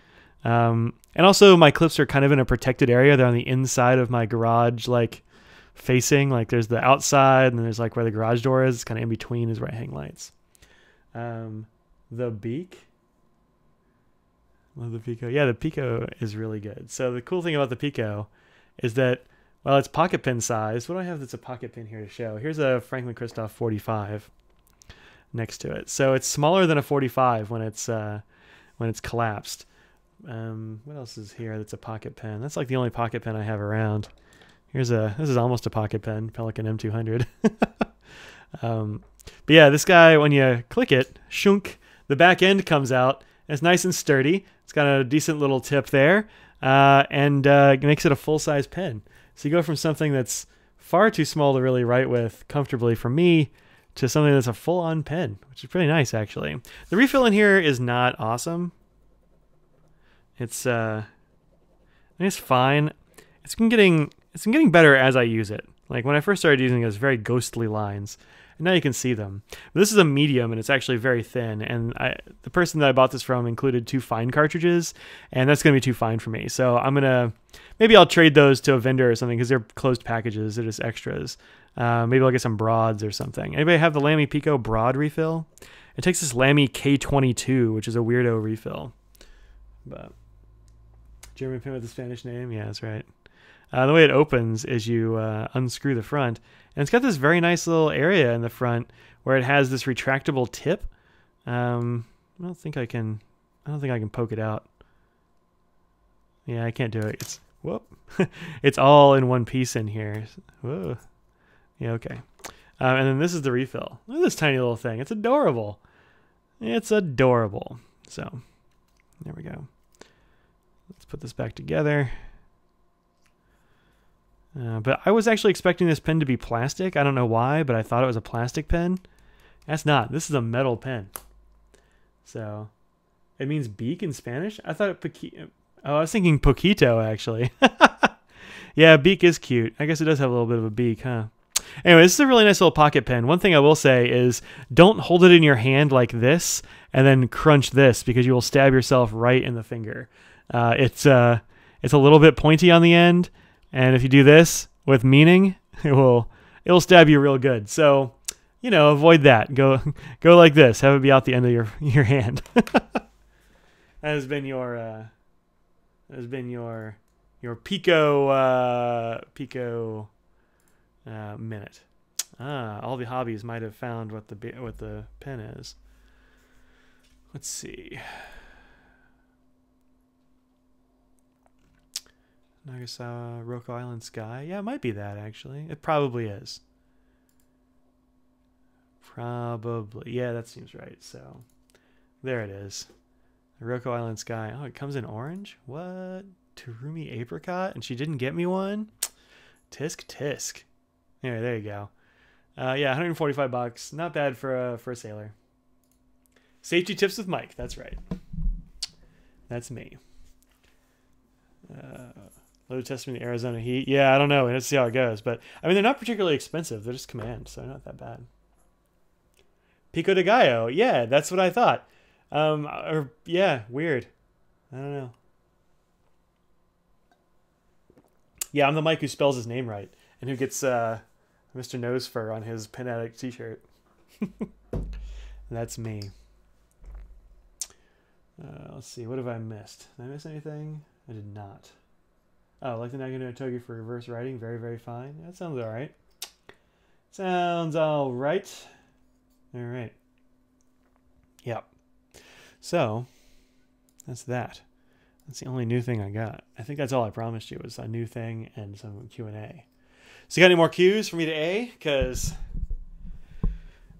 And also my clips are kind of in a protected area. They're on the inside of my garage, like facing, like there's the outside and then there's like where the garage door is. Kind of in between is where I hang lights. The beak. Love the Pico. Yeah, the Pico is really good. So the cool thing about the Pico is that, well, it's pocket pen size. What do I have that's a pocket pen here to show? Here's a Franklin Christoph 45 next to it. So it's smaller than a 45 when it's collapsed. What else is here that's a pocket pen? That's like the only pocket pen I have around. This is almost a pocket pen, Pelican M200. But yeah, this guy, when you click it, shunk, the back end comes out. It's nice and sturdy. It's got a decent little tip there, and it makes it a full-size pen. So you go from something that's far too small to really write with comfortably for me to something that's a full-on pen, which is pretty nice, actually. The refill in here is not awesome. It's fine. It's been getting better as I use it. Like when I first started using it, it was very ghostly lines. And now you can see them. But this is a medium, and it's actually very thin. And the person that I bought this from included 2 fine cartridges, and that's going to be too fine for me. So maybe I'll trade those to a vendor or something because they're closed packages. They're just extras. Maybe I'll get some broads or something. Anybody have the Lamy Pico broad refill? It takes this Lamy K22, which is a weirdo refill. But German pen with a Spanish name? Yeah, that's right. The way it opens is you unscrew the front, and it's got this very nice little area in the front where it has this retractable tip. I don't think I can poke it out. Yeah, I can't do it. It's all in one piece in here. Whoa. Yeah, okay. And then this is the refill. Look at this tiny little thing. It's adorable. It's adorable. So, there we go. Let's put this back together. But I was actually expecting this pen to be plastic. I don't know why, but I thought it was a plastic pen. That's not. This is a metal pen. So, it means beak in Spanish? I thought I was thinking poquito, actually. Yeah, beak is cute. I guess it does have a little bit of a beak, huh? Anyway, this is a really nice little pocket pen. One thing I will say is don't hold it in your hand like this and then crunch this because you will stab yourself right in the finger. It's a little bit pointy on the end. And if you do this with meaning, it'll stab you real good. So, avoid that. Go like this. Have it be out the end of your hand. That has been your Pico minute. All the hobbies might have found what the pen is. Let's see. Nagasawa, Roko Island Sky. Yeah, it might be that, actually. It probably is. Probably. Yeah, that seems right. So, there it is. Roko Island Sky. Oh, it comes in orange? What? Terumi Apricot? And she didn't get me one? Tisk tisk. Anyway, there you go. Yeah, $145. Not bad for a sailor. Safety tips with Mike. That's right. That's me. Load testing the Arizona heat. Yeah, I don't know. Let's see how it goes. But, I mean, they're not particularly expensive. They're just command, so they're not that bad. Pico de Gallo. Yeah, that's what I thought. Yeah, weird. I don't know. Yeah, I'm the Mike who spells his name right and who gets Mr. Nose Fur on his Pen Addict t-shirt. That's me. Let's see. What have I missed? Did I miss anything? I did not. Oh, like the Nagano Togi for reverse writing. Very, very fine. That sounds all right. Sounds all right. All right. Yep. So, that's that. That's the only new thing I got. I think that's all I promised you was a new thing and some Q&A. So you got any more Qs for me to A? Because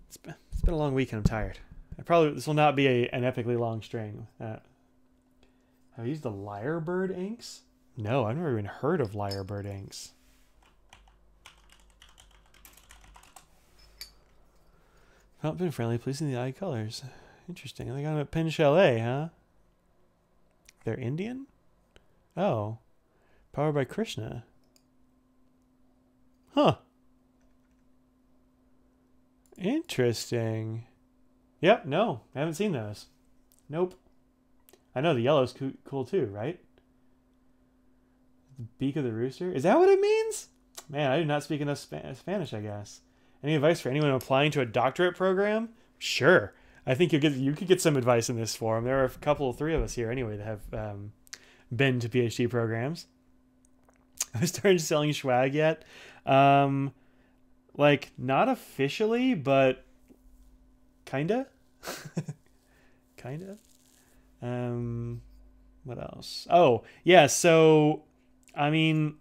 it's been a long week and I'm tired. This will not be an epically long string. Have I used the Lyrebird inks? No, I've never even heard of Lyrebird inks. Fountain friendly, pleasing the eye colors. Interesting. They got them at Pen Chalet, huh? They're Indian? Oh. Powered by Krishna. Huh. Interesting. Yep, no. I haven't seen those. Nope. I know the yellow's cool too, right? The beak of the rooster? Is that what it means? Man, I do not speak enough Spanish, I guess. Any advice for anyone applying to a doctorate program? Sure. I think you could get some advice in this forum. There are three of us here anyway that have been to PhD programs. I started selling swag yet? Like, not officially, but kinda. Kinda. What else? Oh, yeah, so, I mean,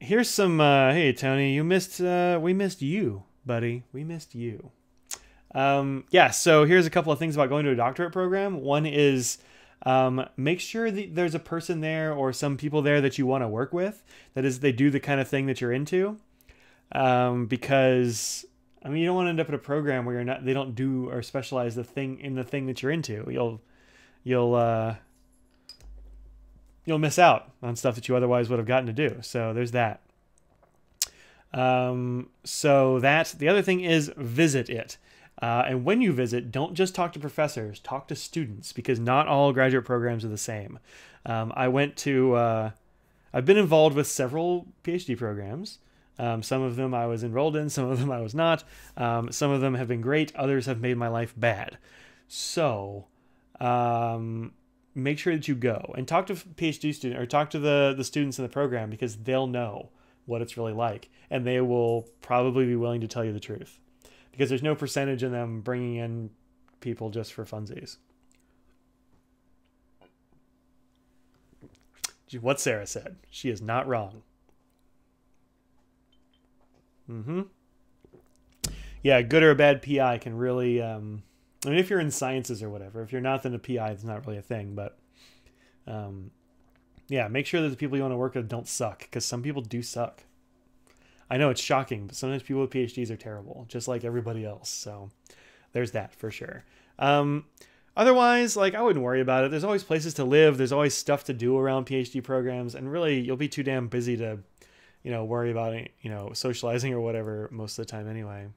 here's some, hey, Tony, we missed you, buddy. We missed you. Yeah, so here's a couple of things about going to a doctorate program. One is make sure that there's a person there or some people there that you want to work with. That is, they do the kind of thing that you're into. Because, I mean, you don't want to end up in a program where they don't do or specialize the thing that you're into. You'll miss out on stuff that you otherwise would have gotten to do. So there's that. The other thing is visit it. And when you visit, don't just talk to professors, talk to students, because not all graduate programs are the same. I've been involved with several PhD programs. Some of them I was enrolled in, some of them I was not. Some of them have been great, others have made my life bad. So, make sure that you go and talk to PhD students or talk to the students in the program, because they'll know what it's really like, and they will probably be willing to tell you the truth, because there's no percentage in them bringing in people just for funsies. What Sarah said. She is not wrong. Yeah, good or a bad PI can really... I mean, if you're in sciences or whatever. If you're not, then a PI is not really a thing. But, yeah, make sure that the people you want to work with don't suck, because some people do suck. I know it's shocking, but sometimes people with PhDs are terrible, just like everybody else. So there's that for sure. Otherwise, like, I wouldn't worry about it. There's always places to live. There's always stuff to do around PhD programs. And really, you'll be too damn busy to, worry about it, socializing or whatever most of the time anyway.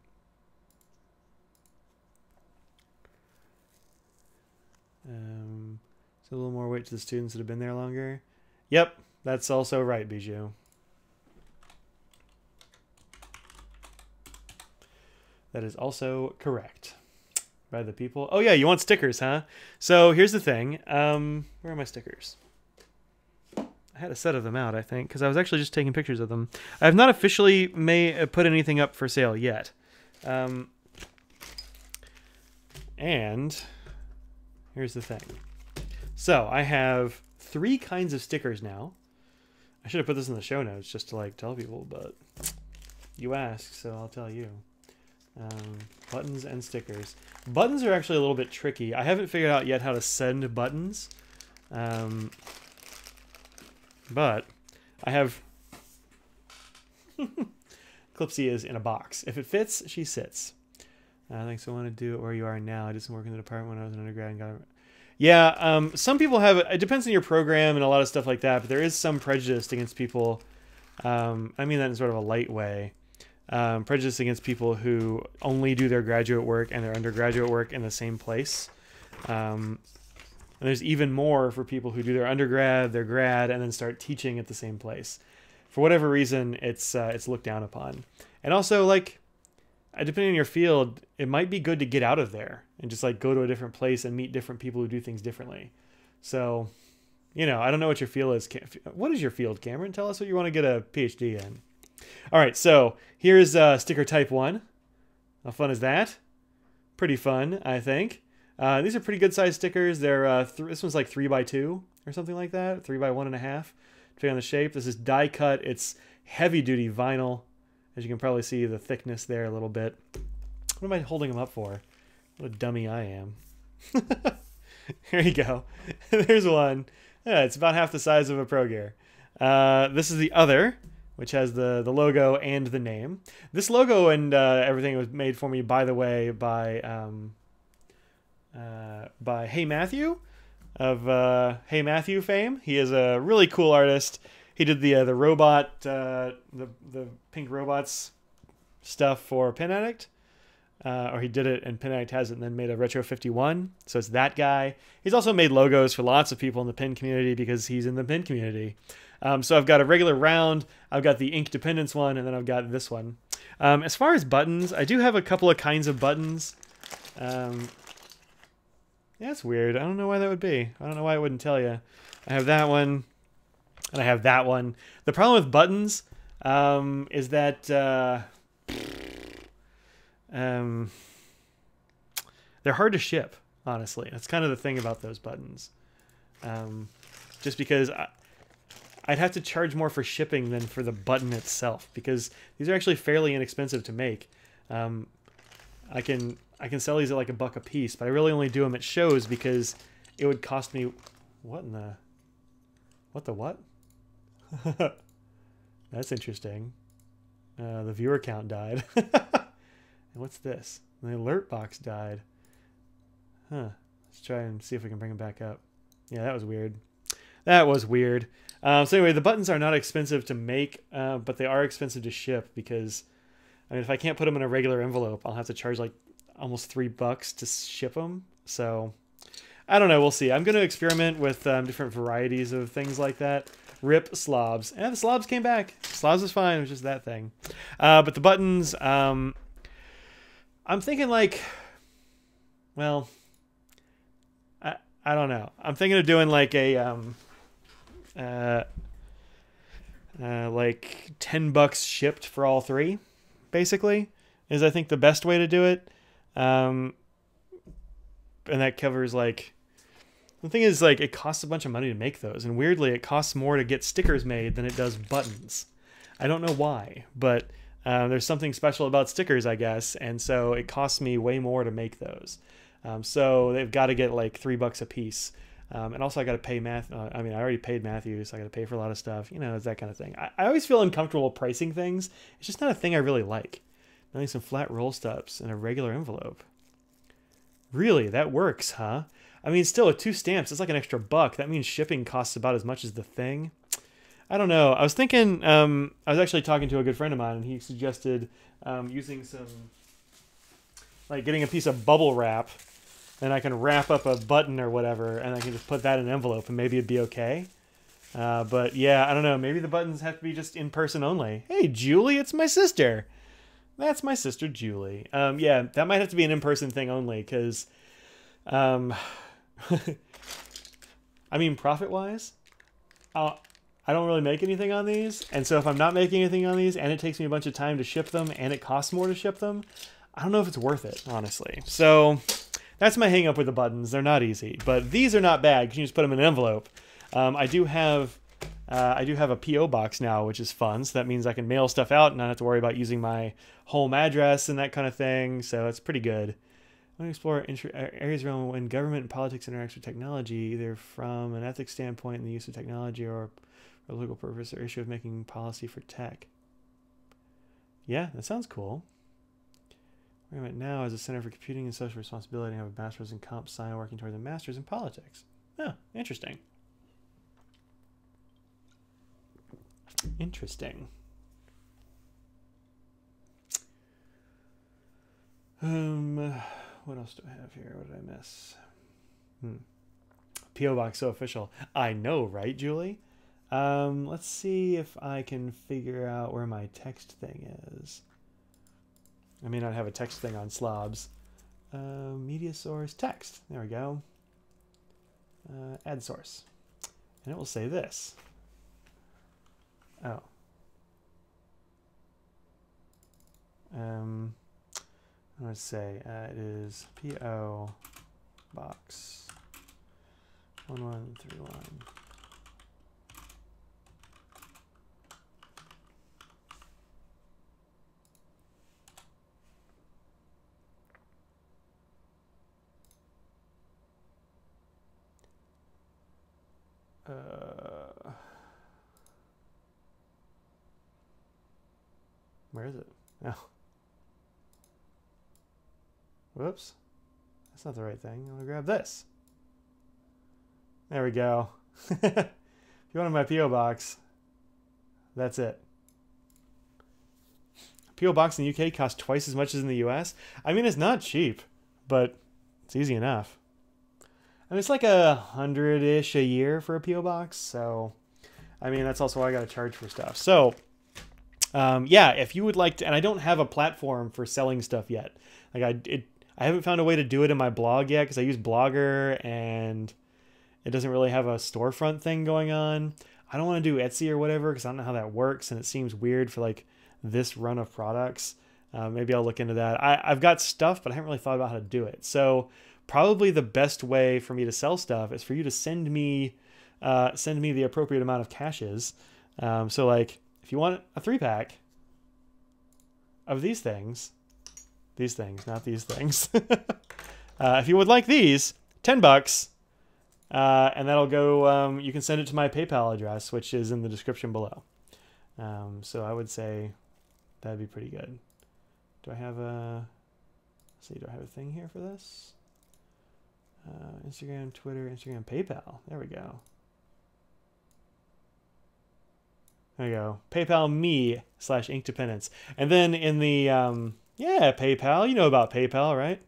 So a little more weight to the students that have been there longer. Yep, that's also right, Bijou. That is also correct. By the people. Oh yeah, you want stickers, huh? So here's the thing. Where are my stickers? I had a set of them out, I think, because I was actually just taking pictures of them. I have not officially put anything up for sale yet. And here's the thing. So I have 3 kinds of stickers now. I should have put this in the show notes just to like tell people, but you asked, so I'll tell you. Buttons and stickers. Buttons are actually a little bit tricky. I haven't figured out yet how to send buttons. But I have... Clipsy is in a box. If it fits, she sits. Thanks. I want to do it where you are now. I did some work in the department when I was an undergrad and got it. Yeah, some people have... It depends on your program and a lot of stuff like that, but there is some prejudice against people. I mean that in sort of a light way. Prejudice against people who only do their graduate work and their undergraduate work in the same place. And there's even more for people who do their undergrad, their grad, and then start teaching at the same place. For whatever reason, it's looked down upon. And also, like, depending on your field, it might be good to get out of there and just like go to a different place and meet different people who do things differently. So, I don't know what your field is. What is your field, Cameron? Tell us what you want to get a PhD in. All right, so here's sticker type 1. How fun is that? Pretty fun, I think. These are pretty good sized stickers. They're this one's like 3x2 or something like that, 3x1.5, depending on the shape. This is die cut. It's heavy duty vinyl, as you can probably see the thickness there a little bit. What am I holding them up for? What a dummy I am. Here you go. There's one. Yeah, it's about half the size of a Pro Gear. This is the other, which has the logo and the name. This logo and everything was made for me, by the way, by Hey Matthew of Hey Matthew fame. He is a really cool artist. He did the robot, the pink robots stuff for Pin Addict. Or he did it and Pin Addict has it and then made a Retro 51. So it's that guy. He's also made logos for lots of people in the pin community because he's in the pin community. So I've got a regular round, I've got the Ink Dependence one, and then I've got this one. As far as buttons, I do have a couple of kinds of buttons. Yeah, it's weird. I don't know why that would be. I don't know why I wouldn't tell you. I have that one. And I have that one. The problem with buttons is that they're hard to ship, honestly. That's kind of the thing about those buttons. Just because I'd have to charge more for shipping than for the button itself, because these are actually fairly inexpensive to make. I can sell these at like $1 a piece, but I really only do them at shows because it would cost me... What in the... What the what? That's interesting. The viewer count died. And what's this? The alert box died. Huh. Let's try and see if we can bring it back up. Yeah, that was weird. That was weird. So anyway, the buttons are not expensive to make, but they are expensive to ship because, I mean, if I can't put them in a regular envelope, I'll have to charge like almost $3 to ship them. So I don't know. We'll see. I'm going to experiment with different varieties of things like that. Rip slobs. And the slobs came back. Slobs was fine. It was just that thing. But the buttons, I'm thinking like, well, I don't know. I'm thinking of doing like a like $10 shipped for all three, basically, is I think the best way to do it. And that covers like, the thing is like it costs a bunch of money to make those, and weirdly it costs more to get stickers made than it does buttons. I don't know why, but there's something special about stickers, I guess, and so it costs me way more to make those. So they've got to get like $3 a piece. And also I got to pay I mean, I already paid Matthew, so I got to pay for a lot of stuff. You know, it's that kind of thing. I always feel uncomfortable pricing things. It's just not a thing I really like. I need some flat roll stubs in a regular envelope. Really? That works, huh? I mean, still, with 2 stamps, it's like an extra $1. That means shipping costs about as much as the thing. I don't know. I was thinking, I was actually talking to a good friend of mine, and he suggested using some, like getting a piece of bubble wrap, and I can wrap up a button or whatever, and I can just put that in an envelope, and maybe it'd be okay. But yeah, I don't know. Maybe the buttons have to be just in person only. Hey, Julie, it's my sister. That's my sister, Julie. Yeah, that might have to be an in-person thing only, because, I mean, profit-wise, I don't really make anything on these, and so if I'm not making anything on these, and it takes me a bunch of time to ship them, and it costs more to ship them, I don't know if it's worth it, honestly. So that's my hang-up with the buttons. They're not easy, but these are not bad because you just put them in an envelope. I do have a P.O. box now, which is fun, so that means I can mail stuff out and not have to worry about using my home address and that kind of thing, so it's pretty good. I want to explore areas around when government and politics interact with technology, either from an ethics standpoint in the use of technology or a legal purpose or issue of making policy for tech. Yeah, that sounds cool. Where I'm at now is a Center for Computing and Social Responsibility. I have a master's in comp sci working toward a master's in politics. Oh, interesting. Interesting. What else do I have here? What did I miss? P.O. Box so official. I know, right, Julie? Let's see if I can figure out where my text thing is. I may not have a text thing on slobs. Media source, text. There we go. Add source. And it will say this. Oh. Let's say it is P.O. Box 1131. Where is it? Oh. Whoops. That's not the right thing. I'm going to grab this. There we go. If you wanted my P.O. box, that's it. P.O. box in the UK costs twice as much as in the US. I mean, it's not cheap, but it's easy enough. I mean, it's like $100-ish a year for a P.O. box, so I mean, that's also why I got to charge for stuff. So, yeah, if you would like to, and I don't have a platform for selling stuff yet. Like I haven't found a way to do it in my blog yet because I use Blogger and it doesn't really have a storefront thing going on. I don't want to do Etsy or whatever because I don't know how that works, and it seems weird for like this run of products. Maybe I'll look into that. I've got stuff, but I haven't really thought about how to do it. So probably the best way for me to sell stuff is for you to send me the appropriate amount of caches. So like if you want a 3-pack of these things, not these things. If you would like these, $10, and that'll go, you can send it to my PayPal address, which is in the description below. So I would say that'd be pretty good. Do I have a thing here for this? Instagram, Twitter, Instagram, PayPal. There we go. There you go. PayPal me /Inkdependence. And then in the, yeah, PayPal. You know about PayPal, right?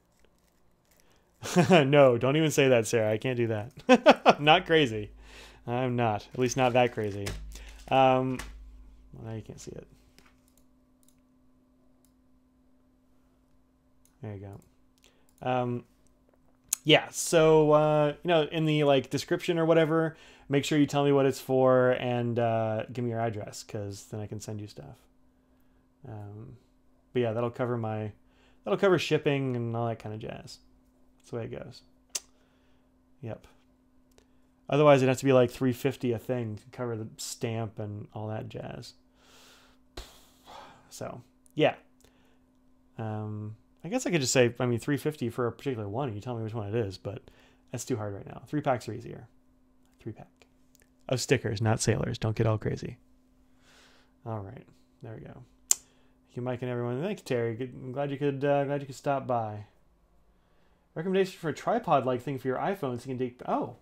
No, don't even say that, Sarah. I can't do that. Not crazy. I'm not. At least not that crazy. Well, now you can't see it. There you go. Yeah, so, you know, in the, like, description or whatever, make sure you tell me what it's for and give me your address, because then I can send you stuff. But yeah, that'll cover shipping and all that kind of jazz. That's the way it goes. Yep. Otherwise, it'd have to be like $3.50 a thing to cover the stamp and all that jazz. So, yeah. I guess I could just say, I mean, $3.50 for a particular one, and you tell me which one it is, but that's too hard right now. 3-packs are easier. 3-pack. Of stickers, not sailors. Don't get all crazy. All right. There we go. Thank you, Mike, and everyone. Thank you, Terry. I'm glad you could stop by. Recommendation for a tripod-like thing for your iPhone so you can take... Oh.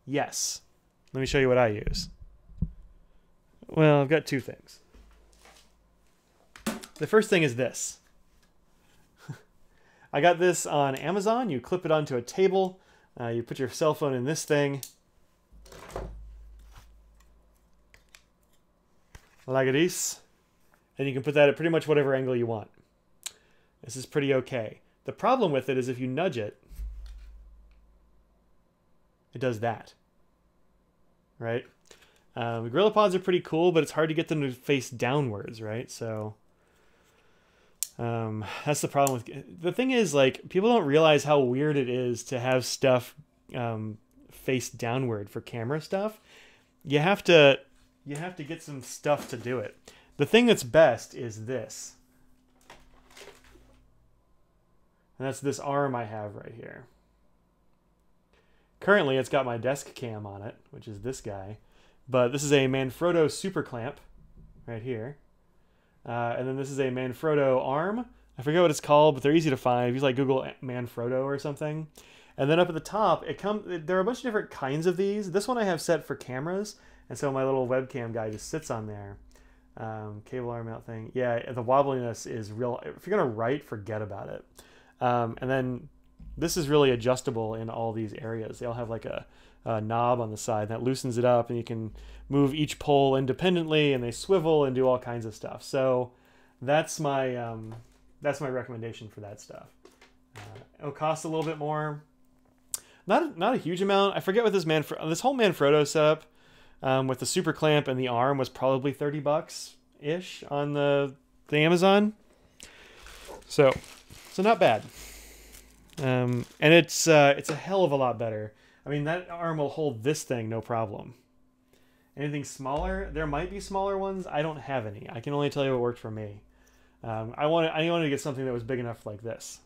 Yes. Let me show you what I use. Well, I've got two things. The first thing is this. I got this on Amazon. You clip it onto a table. You put your cell phone in this thing. Like this. And you can put that at pretty much whatever angle you want. This is pretty okay. The problem with it is if you nudge it, it does that. Right? The GorillaPods are pretty cool, but it's hard to get them to face downwards, right? So... that's the problem with the thing is, like, people don't realize how weird it is to have stuff face downward for camera stuff. You have to get some stuff to do it. The thing that's best is this, and that's this arm I have right here. Currently it's got my desk cam on it, which is this guy, but this is a Manfrotto super clamp right here. And then this is a Manfrotto arm. I forget what it's called, but they're easy to find. If you like Google Manfrotto or something. And then up at the top, there are a bunch of different kinds of these. This one I have set for cameras, and so my little webcam guy just sits on there. Cable arm mount thing. Yeah, the wobbliness is real. If you're gonna write, forget about it. And then this is really adjustable in all these areas. They all have like a knob on the side that loosens it up, and you can move each pole independently, and they swivel and do all kinds of stuff. So that's my recommendation for that stuff. It'll cost a little bit more, not a huge amount. I forget what this whole Manfrotto setup with the super clamp and the arm was probably $30 ish on the Amazon. So not bad. And it's a hell of a lot better. I mean, that arm will hold this thing no problem. Anything smaller? There might be smaller ones. I don't have any. I can only tell you what worked for me. I wanted to get something that was big enough like this.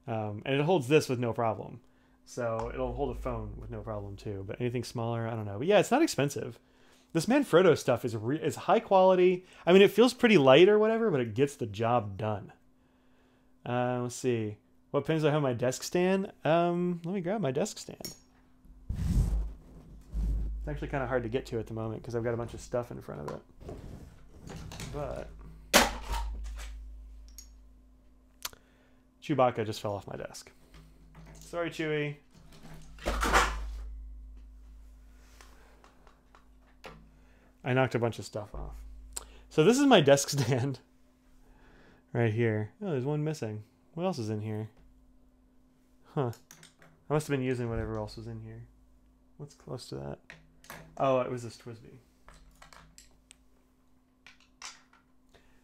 And it holds this with no problem. So it'll hold a phone with no problem too. But anything smaller, I don't know. But yeah, it's not expensive. This Manfrotto stuff is high quality. I mean, it feels pretty light or whatever, but it gets the job done. Let's see. What pins do I have on my desk stand? Let me grab my desk stand. It's actually kind of hard to get to at the moment because I've got a bunch of stuff in front of it. But Chewbacca just fell off my desk. Sorry, Chewie. I knocked a bunch of stuff off. So this is my desk stand right here. Oh, there's one missing. What else is in here? Huh. I must have been using whatever else was in here. What's close to that? Oh, it was this TWSBI.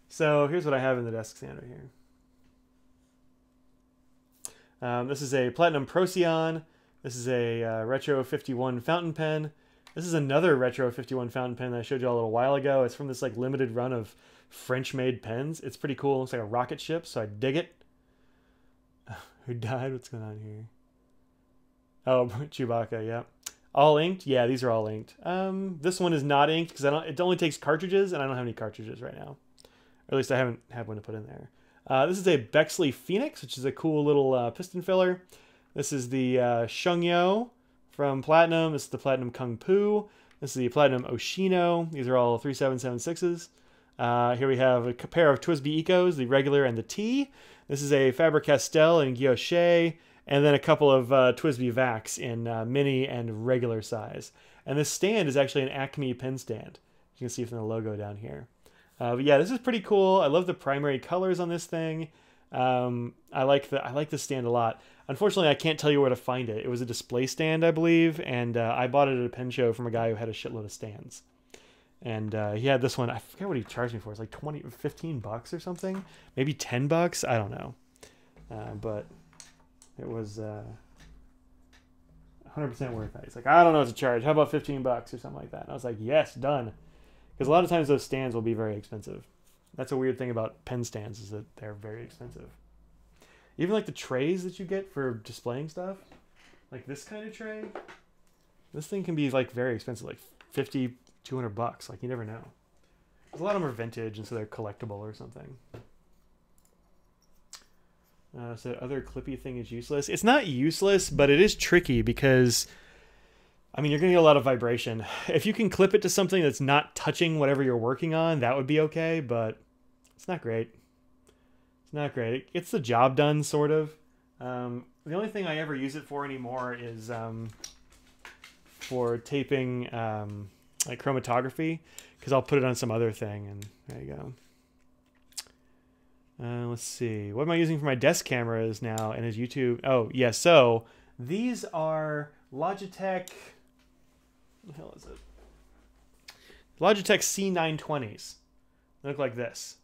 So here's what I have in the desk stand right here. This is a Platinum Procyon. This is a Retro 51 fountain pen. This is another Retro 51 fountain pen that I showed you a little while ago. It's from this like limited run of French-made pens. It's pretty cool. It looks like a rocket ship, so I dig it. Who died? What's going on here? Oh, Chewbacca, yeah. All inked? Yeah, these are all inked. This one is not inked because it only takes cartridges, and I don't have any cartridges right now. Or at least I haven't had one to put in there. This is a Bexley Phoenix, which is a cool little piston filler. This is the Shungyo from Platinum. This is the Platinum Kung Pu. This is the Platinum Oshino. These are all 3776s. Here we have a pair of TWSBI Ecos, the regular and the T. This is a Faber-Castell and Guilloche, and then a couple of TWSBI Vacs in mini and regular size. And this stand is actually an Acme pen stand. You can see from the logo down here. But yeah, this is pretty cool. I love the primary colors on this thing. I like the stand a lot. Unfortunately, I can't tell you where to find it. It was a display stand, I believe, and I bought it at a pen show from a guy who had a shitload of stands. And he had this one. I forget what he charged me for. It's like 15 bucks or something, maybe 10 bucks. I don't know, but it was 100% worth it. He's like, I don't know what to charge. How about 15 bucks or something like that? And I was like, yes, done. Because a lot of times those stands will be very expensive. That's a weird thing about pen stands, is that they're very expensive. Even like the trays that you get for displaying stuff, like this kind of tray, this thing can be like very expensive, like 50, 200 bucks. Like you never know. A lot of them are vintage, and so they're collectible or something. So other clippy thing is useless. It's not useless, but it is tricky because, I mean, you're going to get a lot of vibration. If you can clip it to something that's not touching whatever you're working on, that would be okay, but it's not great. It's not great. It gets the job done, sort of. The only thing I ever use it for anymore is for taping like chromatography, because I'll put it on some other thing, and there you go. Let's see. What am I using for my desk cameras now and his YouTube? Oh, yeah, so these are Logitech... What the hell is it? Logitech C920s. They look like this.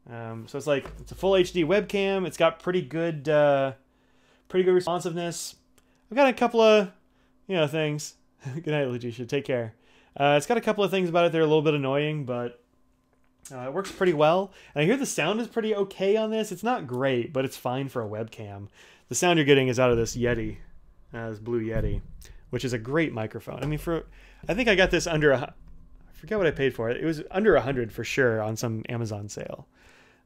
So it's a full HD webcam. It's got pretty good responsiveness. I've got a couple of, things. Good night, Lucia. Take care. It's got a couple of things about it that are a little bit annoying, but it works pretty well. And I hear the sound is pretty okay on this. It's not great, but it's fine for a webcam. The sound you're getting is out of this Yeti, this Blue Yeti, which is a great microphone. I mean, I think I got this under I forget what I paid for it. It was under 100 for sure on some Amazon sale.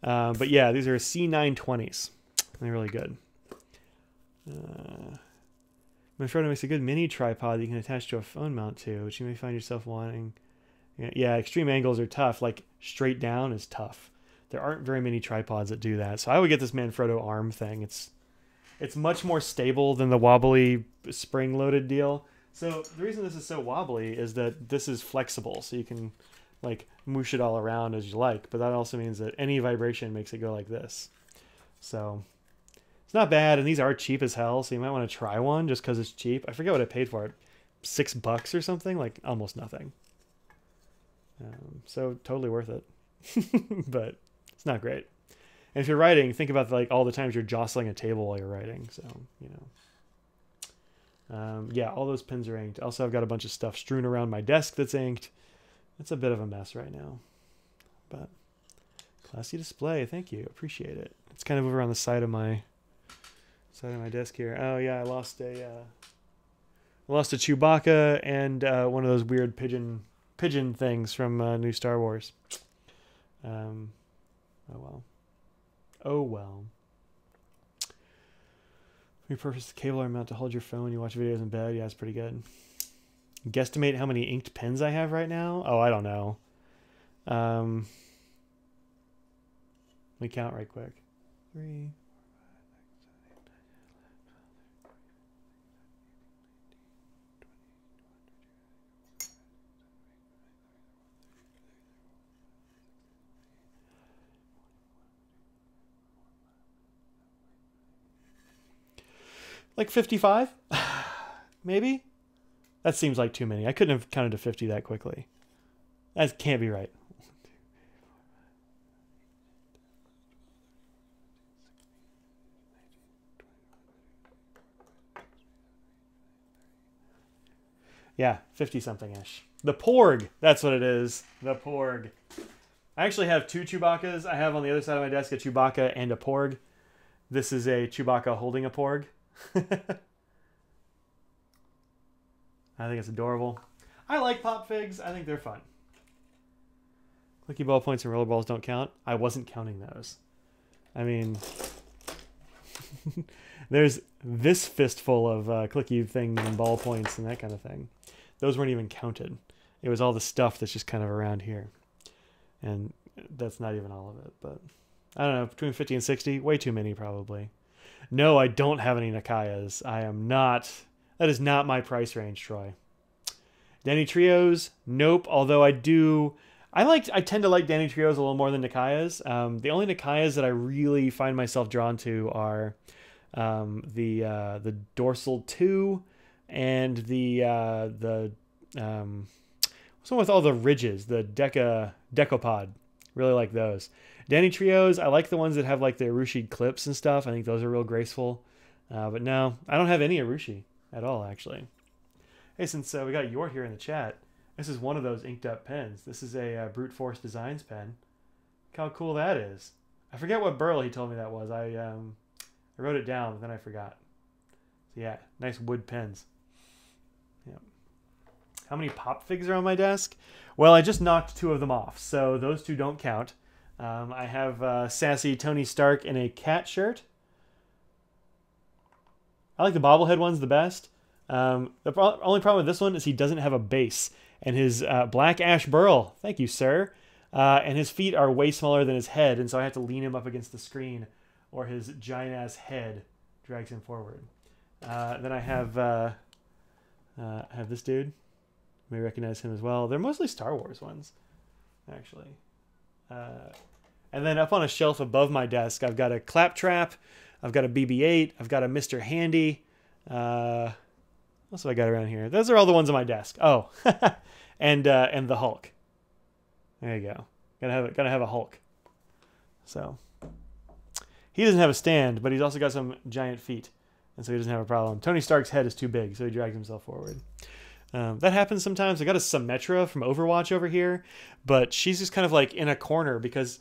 But yeah, these are C920s. They're really good. My friend makes a good mini tripod that you can attach to a phone mount to, which you may find yourself wanting. Yeah, extreme angles are tough. Like straight down is tough. There aren't very many tripods that do that. So I would get this Manfrotto arm thing. It's much more stable than the wobbly spring-loaded deal. So the reason this is so wobbly is that this is flexible, so you can like moosh it all around as you like. But that also means that any vibration makes it go like this. So it's not bad, and these are cheap as hell, so you might want to try one just because it's cheap. I forget what I paid for it. $6 or something, like almost nothing. So totally worth it. But it's not great. And if you're writing, think about like all the times you're jostling a table while you're writing. So, yeah, all those pins are inked. Also, I've got a bunch of stuff strewn around my desk that's inked. It's a bit of a mess right now. But classy display. Thank you. Appreciate it. It's kind of over on the side of my desk here. Oh yeah, I lost a Chewbacca and one of those weird pigeon things from new Star Wars. Oh well. Repurpose the cable arm mount to hold your phone when you watch videos in bed. Yeah, it's pretty good. Guesstimate how many inked pens I have right now? Oh, I don't know. Let me count right quick. 3, 4, 5, 6, 7, 8, 9, 10, 11, 12, 13, 14, 15. Like 55? Maybe? That seems like too many. I couldn't have counted to 50 that quickly. That can't be right. Yeah, 50-something-ish. The Porg. That's what it is. The Porg. I actually have two Chewbacca's. I have on the other side of my desk a Chewbacca and a Porg. This is a Chewbacca holding a Porg. I think it's adorable. I like pop figs. I think they're fun. Clicky ballpoints and rollerballs don't count. I wasn't counting those. I mean, there's this fistful of clicky things and ballpoints and that kind of thing. Those weren't even counted. It was all the stuff that's just kind of around here. And that's not even all of it. But I don't know, between 50 and 60, way too many probably. No, I don't have any Nakayas. I am not. That is not my price range, Troy. Danny Trios, nope. Although I tend to like Danny Trios a little more than Nakayas. The only Nakayas that I really find myself drawn to are the Dorsal 2 and the what's one with all the ridges, the Decopod. Really like those. Danny Trios, I like the ones that have like the Arushi clips and stuff. I think those are real graceful. But no, I don't have any Arushi at all, actually. Hey, since we got Yort here in the chat, this is one of those inked up pens. This is a Brute Force Designs pen. Look how cool that is. I forget what burl he told me that was. I wrote it down, but then I forgot. So yeah, nice wood pens. Yep. How many pop figs are on my desk? Well, I just knocked two of them off, so those two don't count. I have sassy Tony Stark in a cat shirt. I like the bobblehead ones the best. The only problem with this one is he doesn't have a base. And his black ash burl, thank you, sir. And his feet are way smaller than his head, and so I have to lean him up against the screen, or his giant-ass head drags him forward. Then I have this dude. You may recognize him as well. They're mostly Star Wars ones, actually. And then up on a shelf above my desk, I've got a Claptrap, I've got a BB-8, I've got a Mr. Handy. What else have I got around here? Those are all the ones on my desk. Oh, and the Hulk. There you go. Gotta have a Hulk. So he doesn't have a stand, but he's also got some giant feet, and so he doesn't have a problem. Tony Stark's head is too big, so he drags himself forward. That happens sometimes. I got a Symmetra from Overwatch over here, but she's just kind of like in a corner because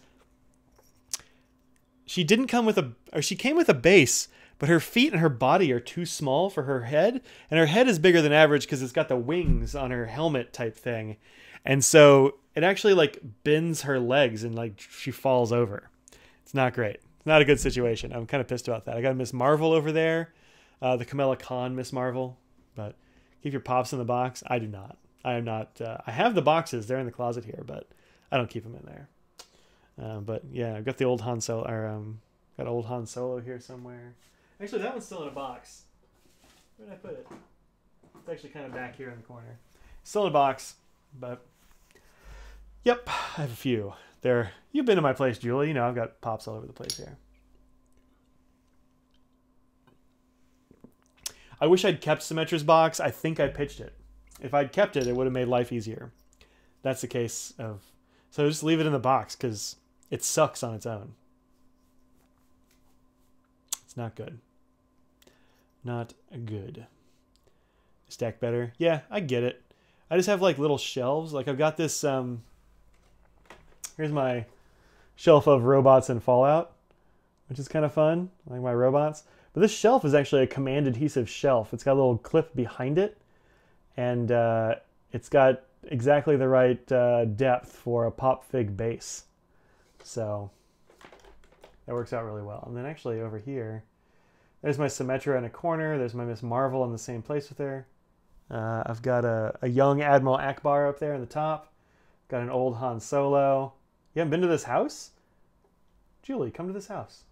she didn't come with she came with a base, but her feet and her body are too small for her head, and her head is bigger than average because it's got the wings on her helmet type thing, and so it actually like bends her legs and like she falls over. It's not great. It's not a good situation. I'm kind of pissed about that. I got a Miss Marvel over there, the Kamala Khan Miss Marvel, but keep your pops in the box. I do not. I am not. I have the boxes. They're in the closet here, but I don't keep them in there. But yeah, I've got the old Han Solo. Got old Han Solo here somewhere. Actually, that one's still in a box. Where did I put it? It's actually kind of back here in the corner. Still in a box, but yep, I have a few. You've been to my place, Julie. You know I've got pops all over the place here. I wish I'd kept Symmetra's box. I think I pitched it. If I'd kept it, it would have made life easier. That's the case of... So just leave it in the box because it sucks on its own. It's not good. Not good. Stack better. Yeah, I get it. I just have like little shelves. Like I've got this... Here's my shelf of robots and Fallout, which is kind of fun. I like my robots. But this shelf is actually a command adhesive shelf. It's got a little clip behind it, and it's got exactly the right depth for a pop fig base. So that works out really well. And then actually over here, there's my Symmetra in a corner. There's my Miss Marvel in the same place with her. I've got a young Admiral Akbar up there in the top. Got an old Han Solo. You haven't been to this house? Julie, come to this house.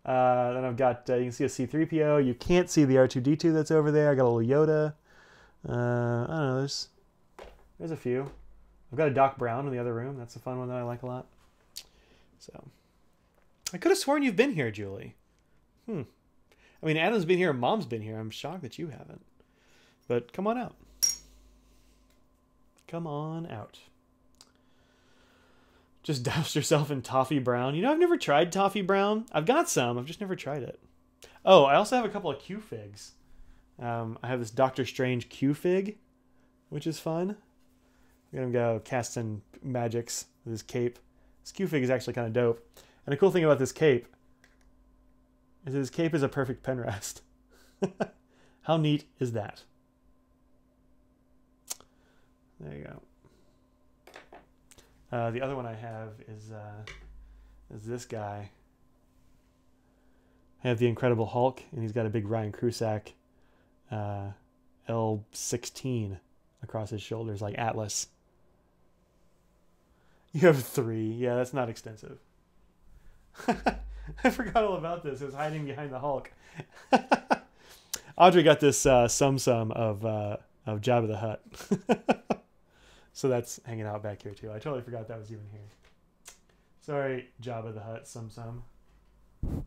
Then I've got, you can see a C-3PO. You can't see the R2-D2 that's over there. I got a little Yoda. I don't know, there's a few. I've got a Doc Brown in the other room. That's a fun one that I like a lot. So, I could have sworn you've been here, Julie. I mean, Adam's been here and Mom's been here. I'm shocked that you haven't. But come on out. Come on out. Just douse yourself in toffee brown. You know, I've never tried toffee brown. I've got some. I've just never tried it. Oh, I also have a couple of Q figs. I have this Doctor Strange Q fig, which is fun. I'm going to go casting magics with his cape. This Q fig is actually kind of dope. And the cool thing about this cape is his cape is a perfect pen rest. How neat is that? There you go. The other one I have is this guy. I have the Incredible Hulk, and he's got a big Ryan Krusak L16 across his shoulders, like Atlas. You have 3. Yeah, that's not extensive. I forgot all about this. It was hiding behind the Hulk. Audrey got this sum of Jabba the Hutt. So that's hanging out back here too. I totally forgot that was even here. Sorry, Jabba the Hutt, sum. All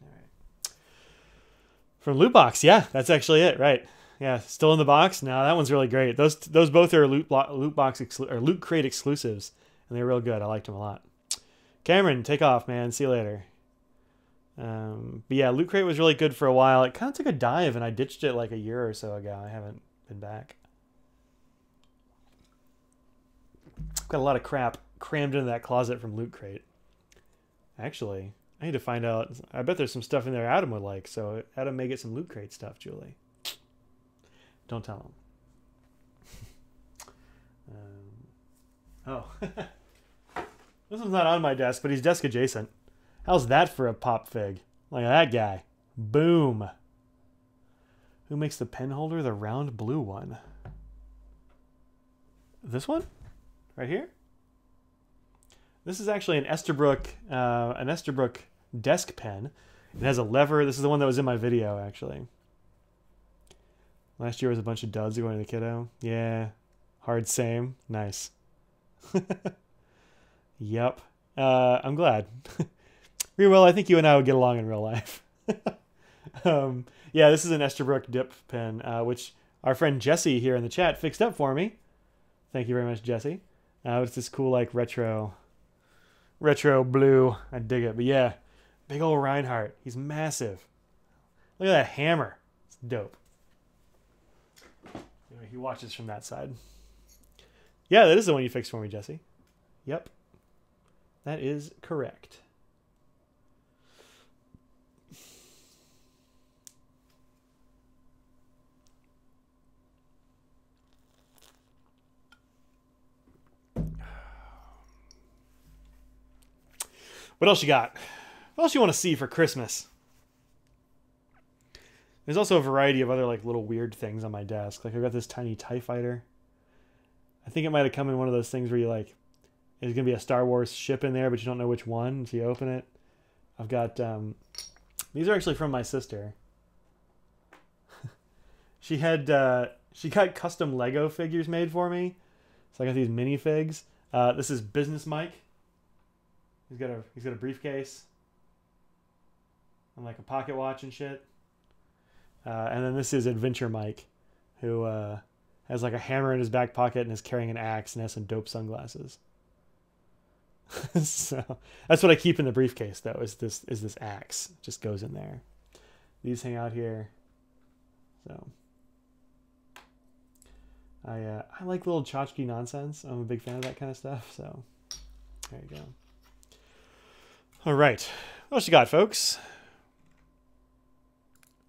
right. From Loot Box, yeah, that's actually it, right? Yeah, still in the box. No, that one's really great. Those both are Loot Crate exclusives, and they're real good. I liked them a lot. Cameron, take off, man. See you later. But yeah, Loot Crate was really good for a while. It kind of took a dive, and I ditched it like a year or so ago. I haven't been back. I've got a lot of crap crammed into that closet from Loot Crate. Actually, I need to find out. I bet there's some stuff in there Adam would like, so Adam may get some Loot Crate stuff, Julie. Don't tell him. Oh. This one's not on my desk, but he's desk adjacent. How's that for a pop fig? Look at that guy. Boom. Who makes the pen holder? The round blue one. This one? Right here? This is actually an Esterbrook desk pen. It has a lever. This is the one that was in my video, actually. Last year was a bunch of duds going to the kiddo. Yeah. Hard same. Nice. Yep. I'm glad. Well, I think you and I would get along in real life. Yeah, this is an Esterbrook dip pen, which our friend Jesse here in the chat fixed up for me. Thank you very much, Jesse. It's this cool, like, retro blue. I dig it. But yeah, big old Reinhardt. He's massive. Look at that hammer. It's dope. Anyway, he watches from that side. Yeah, that is the one you fixed for me, Jesse. Yep. That is correct. What else you got? What else you want to see for Christmas? There's also a variety of other like little weird things on my desk. Like I've got this tiny TIE fighter. I think it might have come in one of those things where you like, there's going to be a Star Wars ship in there, but you don't know which one, so you open it. I've got, these are actually from my sister. She got custom Lego figures made for me. So I got these minifigs. This is Business Mike. He's got a briefcase and like a pocket watch and shit. And then this is Adventure Mike, who has like a hammer in his back pocket and is carrying an axe and has some dope sunglasses. So that's what I keep in the briefcase, though. Is this axe? It just goes in there. These hang out here. So I like little tchotchke nonsense. I'm a big fan of that kind of stuff. So there you go. All right. What else you got, folks?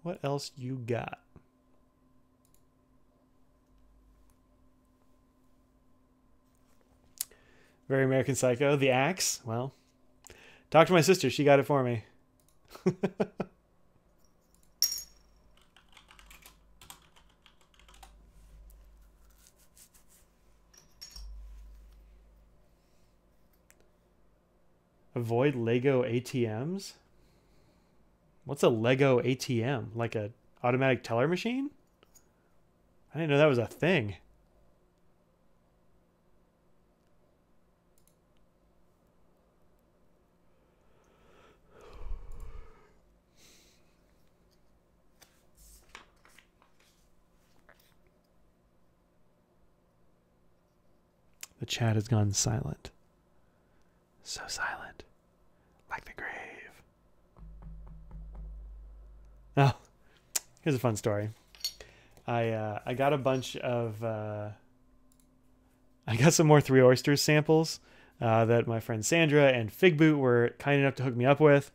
What else you got? Very American Psycho. The axe. Well, talk to my sister. She got it for me. Avoid Lego ATMs? What's a Lego ATM? Like a automatic teller machine? I didn't know that was a thing. The chat has gone silent. So silent. Like the grave. Oh, here's a fun story. I got a bunch of... I got some more Three Oysters samples that my friend Sandra and Fig Boot were kind enough to hook me up with.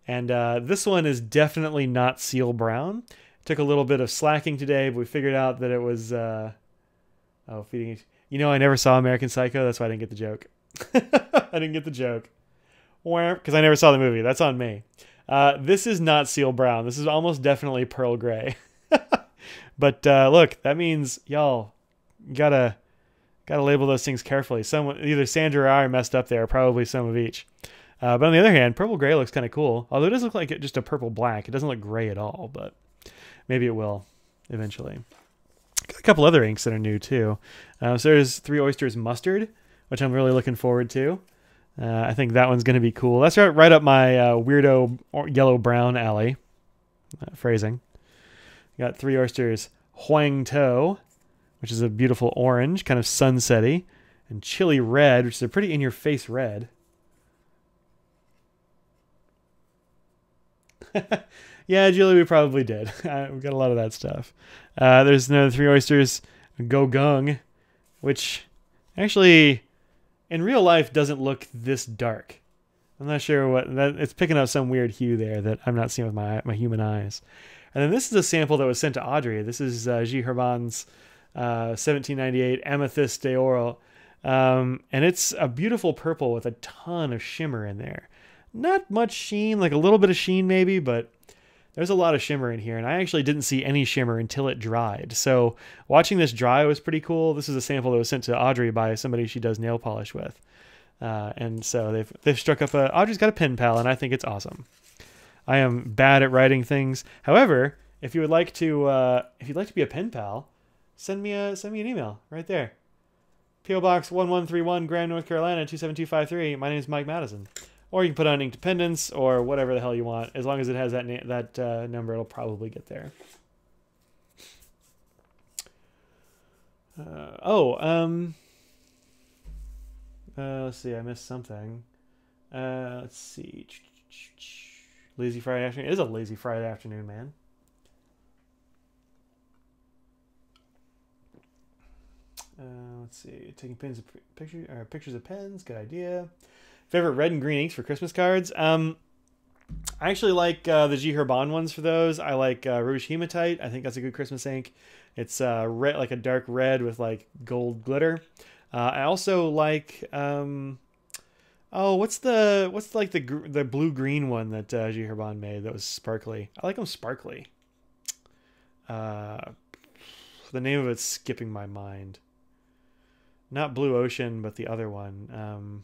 And this one is definitely not seal brown. Took a little bit of slacking today, but we figured out that it was... feeding... You know, I never saw American Psycho. That's why I didn't get the joke. I didn't get the joke. Because I never saw the movie. That's on me. This is not seal brown. This is almost definitely pearl gray. But look, that means y'all gotta label those things carefully. Either Sandra or I are messed up there. Probably some of each. But on the other hand, purple gray looks kind of cool. Although it does look like just a purple black. It doesn't look gray at all. But maybe it will eventually. Got a couple other inks that are new too. So there's Three Oysters Mustard, which I'm really looking forward to. I think that one's going to be cool. That's right up my weirdo yellow-brown alley. Phrasing. Got Three Oysters Huang To, which is a beautiful orange, kind of sunsetty. And Chili Red, which is a pretty in-your-face red. Yeah, Julie, we probably did. We've got a lot of that stuff. There's another Three Oysters Go Gung, which actually in real life doesn't look this dark. I'm not sure what it's picking up some weird hue there that I'm not seeing with my human eyes. And then this is a sample that was sent to Audrey. This is G. Herban's 1798 Amethyst d'Oro. And it's a beautiful purple with a ton of shimmer in there. Not much sheen, like a little bit of sheen maybe, but there's a lot of shimmer in here. And I actually didn't see any shimmer until it dried. So watching this dry was pretty cool. This is a sample that was sent to Audrey by somebody she does nail polish with. And so they've struck up Audrey's got a pen pal, and I think it's awesome. I am bad at writing things. However, if you would like to, if you'd like to be a pen pal, send me an email right there. P.O. Box 1131, Grand, North Carolina 27253. My name is Mike Madison. Or you can put on Inkdependence or whatever the hell you want. As long as it has that number, it'll probably get there. Let's see. I missed something. Let's see. Lazy Friday afternoon. It is a lazy Friday afternoon, man. Let's see. Taking pictures of pens. Good idea. Favorite red and green inks for Christmas cards? I actually like the G. Herban ones for those. I like Rouge Hematite. I think that's a good Christmas ink. It's red, like a dark red with like gold glitter. I also like what's the blue green one that G. Herban made that was sparkly. I like them sparkly. The name of it's skipping my mind. Not Blue Ocean, but the other one.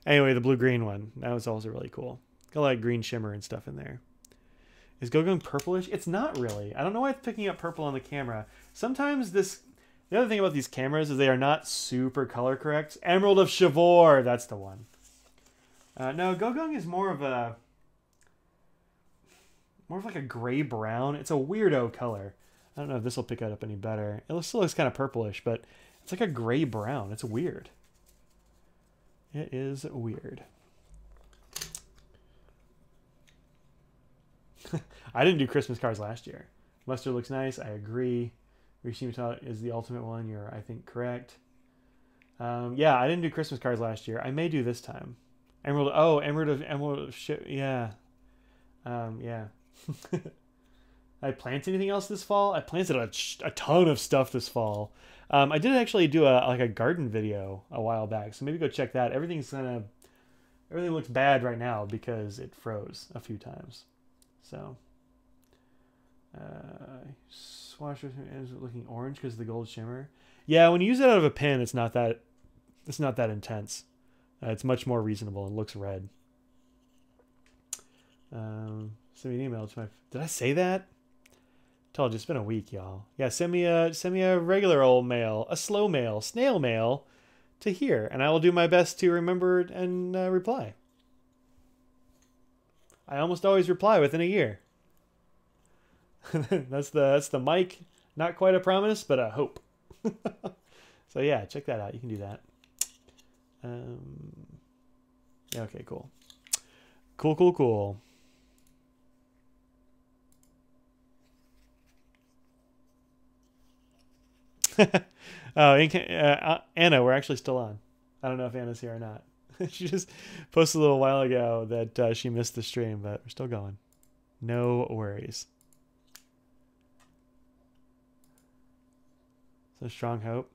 Anyway, the blue-green one. That was also really cool. Got a lot of green shimmer and stuff in there. Is Go-Gung purplish? It's not really. I don't know why it's picking up purple on the camera. Sometimes this... The other thing about these cameras is they are not super color correct. Emerald of Chivor! That's the one. No, Go-Gung is more of like a gray-brown. It's a weirdo color. I don't know if this will pick it up any better. It still looks kind of purplish, but it's like a gray-brown. It's weird. It is weird. I didn't do Christmas cards last year. Mustard looks nice. I agree. Rishimata is the ultimate one. You're, I think, correct. Yeah, I didn't do Christmas cards last year. I may do this time. Emerald of shit. Yeah. Yeah. I planted anything else this fall? I planted a ton of stuff this fall. I did actually do a garden video a while back, so maybe go check that. Everything looks bad right now because it froze a few times. So, swatch is looking orange because of the gold shimmer. Yeah, when you use it out of a pen, it's not that intense. It's much more reasonable and looks red. Send me an email to my. Did I say that? Told you it's been a week, y'all. Yeah, send me a regular old mail, a slow mail, snail mail to here, and I will do my best to remember and reply. I almost always reply within a year. That's the Mike. Not quite a promise, but a hope. So yeah, check that out. You can do that. Okay, cool. Cool. Oh, Anna, we're actually still on. I don't know if Anna's here or not. She just posted a little while ago that she missed the stream, but we're still going. No worries. So strong hope.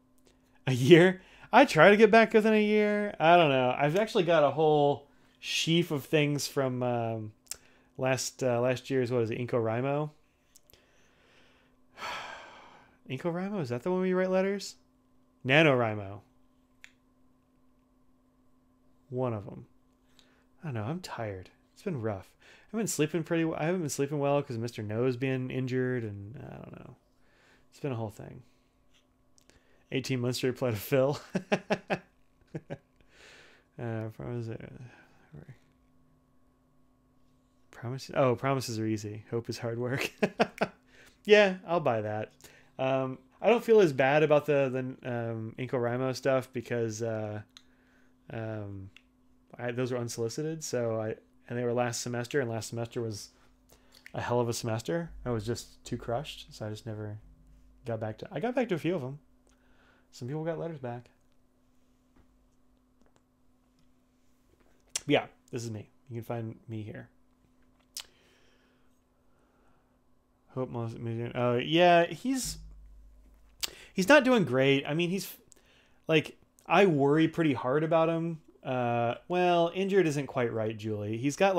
A year? I try to get back within a year. I don't know. I've actually got a whole sheaf of things from last year's, what is it, Inco Rimo, is that the one where you write letters? NaNoWriMo. One of them. I don't know. I'm tired. It's been rough. I haven't been sleeping well because Mr. No's being injured, and I don't know. It's been a whole thing. 18 months straight play to Phil. Promises are easy. Hope is hard work. Yeah, I'll buy that. I don't feel as bad about the Inco stuff because those were unsolicited. And they were last semester, and last semester was a hell of a semester. I was just too crushed, so I just never got back to. I got back to a few of them. Some people got letters back. But yeah, this is me. You can find me here. Hope most. Yeah, he's not doing great. I mean, he's like, I worry pretty hard about him. Well, injured isn't quite right, Julie. He's got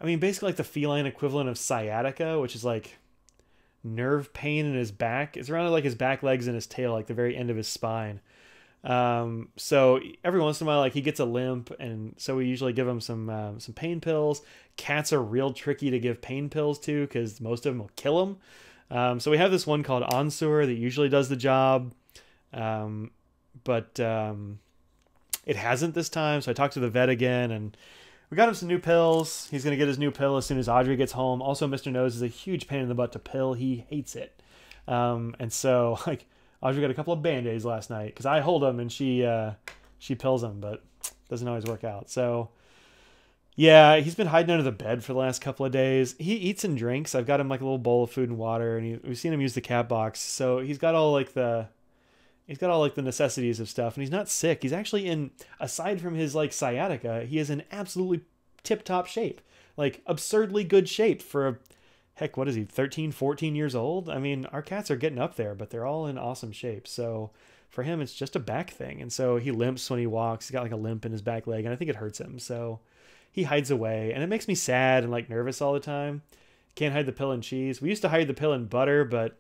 basically like the feline equivalent of sciatica, which is like nerve pain in his back. It's around like his back legs and his tail, like the very end of his spine. So every once in a while, like, he gets a limp, and so we usually give him some pain pills. Cats are real tricky to give pain pills to because most of them will kill him. So we have this one called Onsur that usually does the job, but it hasn't this time. So I talked to the vet again, and we got him some new pills. He's going to get his new pill as soon as Audrey gets home. Also, Mr. Nose is a huge pain in the butt to pill. He hates it. And so, like, Audrey got a couple of Band-Aids last night because I hold him and she pills him, but doesn't always work out. So, yeah, he's been hiding under the bed for the last couple of days. He eats and drinks. I've got him like a little bowl of food and water, and we've seen him use the cat box. So he's got all the necessities of stuff, and he's not sick. He's actually aside from his like sciatica, he is in absolutely tip-top shape, like absurdly good shape for heck, what is he, 13, 14 years old? I mean, our cats are getting up there, but they're all in awesome shape. So for him, it's just a back thing. And so he limps when he walks. He's got like a limp in his back leg, and I think it hurts him. So he hides away, and it makes me sad and like nervous all the time. Can't hide the pill in cheese. We used to hide the pill in butter, but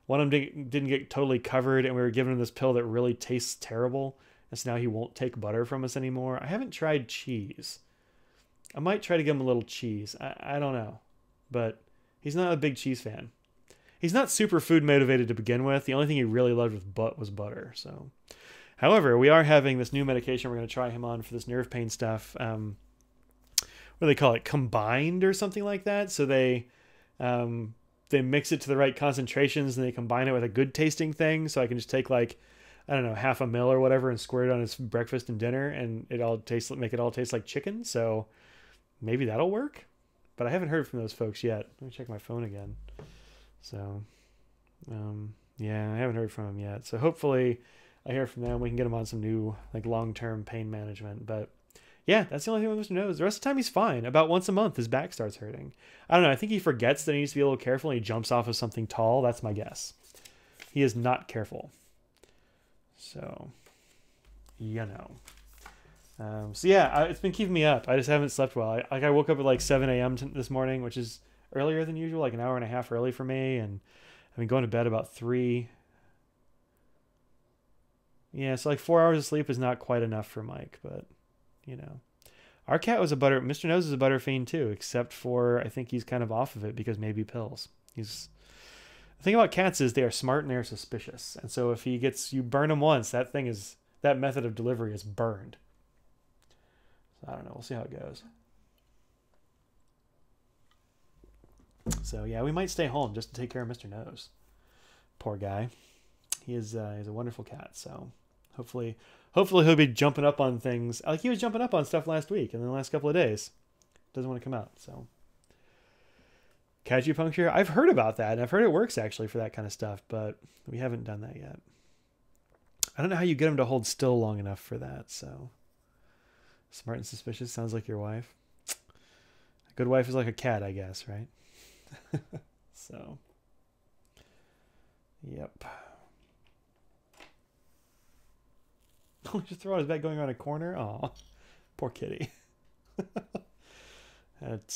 one of them didn't get totally covered, and we were giving him this pill that really tastes terrible. And so now he won't take butter from us anymore. I haven't tried cheese. I might try to give him a little cheese. I don't know. But he's not a big cheese fan. He's not super food motivated to begin with. The only thing he really loved was butter. So, however, we are having this new medication we're going to try him on for this nerve pain stuff. What do they call it? Combined or something like that. So they mix it to the right concentrations, and they combine it with a good tasting thing. So I can just take like, I don't know, half a mil or whatever and squirt it on his breakfast and dinner, and make it all taste like chicken. So maybe that'll work. But I haven't heard from those folks yet. Let me check my phone again. So, yeah, I haven't heard from them yet. So hopefully I hear from them. We can get him on some new like long-term pain management. But yeah, that's the only thing Mr. knows. The rest of the time he's fine. About once a month his back starts hurting. I don't know. I think he forgets that he needs to be a little careful, and he jumps off of something tall. That's my guess. He is not careful. So, you know. So yeah, it's been keeping me up. I just haven't slept well. I woke up at like 7 a.m. this morning, which is earlier than usual, like an hour and a half early for me. And I've been going to bed about 3. Yeah, so like 4 hours of sleep is not quite enough for Mike, but you know. Our cat was Mr. Nose is a butter fiend too, except for I think he's kind of off of it because maybe pills. The thing about cats is they are smart and they're suspicious. And so if you burn him once, that method of delivery is burned. I don't know. We'll see how it goes. So, yeah, we might stay home just to take care of Mr. Nose. Poor guy. He's a wonderful cat. So hopefully he'll be jumping up on things like he was jumping up on stuff last week and in the last couple of days. Doesn't want to come out. So acupuncture, I've heard about that, and I've heard it works actually for that kind of stuff, but we haven't done that yet. I don't know how you get him to hold still long enough for that. So smart and suspicious sounds like your wife. A good wife is like a cat, I guess, right? So, yep. Just throw out his bed going around a corner. Oh, poor kitty. That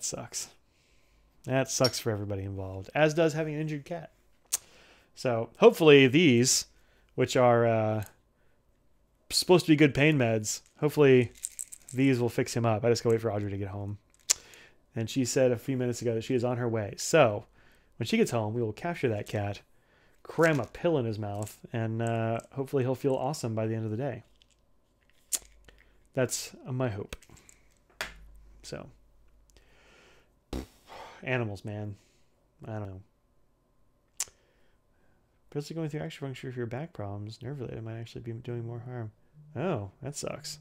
sucks. That sucks for everybody involved, as does having an injured cat. So hopefully these, which are supposed to be good pain meds, hopefully these will fix him up. I just gotta wait for Audrey to get home. And she said a few minutes ago that she is on her way. So when she gets home, we will capture that cat, cram a pill in his mouth, and hopefully he'll feel awesome by the end of the day. That's my hope. So, animals, man. I don't know. Basically going through acupuncture for your back problems, nerve-related, might actually be doing more harm. Oh, that sucks.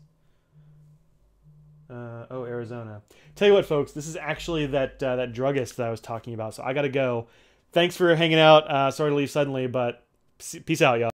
Oh, Arizona. Tell you what, folks, this is actually that druggist that I was talking about, so I gotta go. Thanks for hanging out. Sorry to leave suddenly, but peace out, y'all.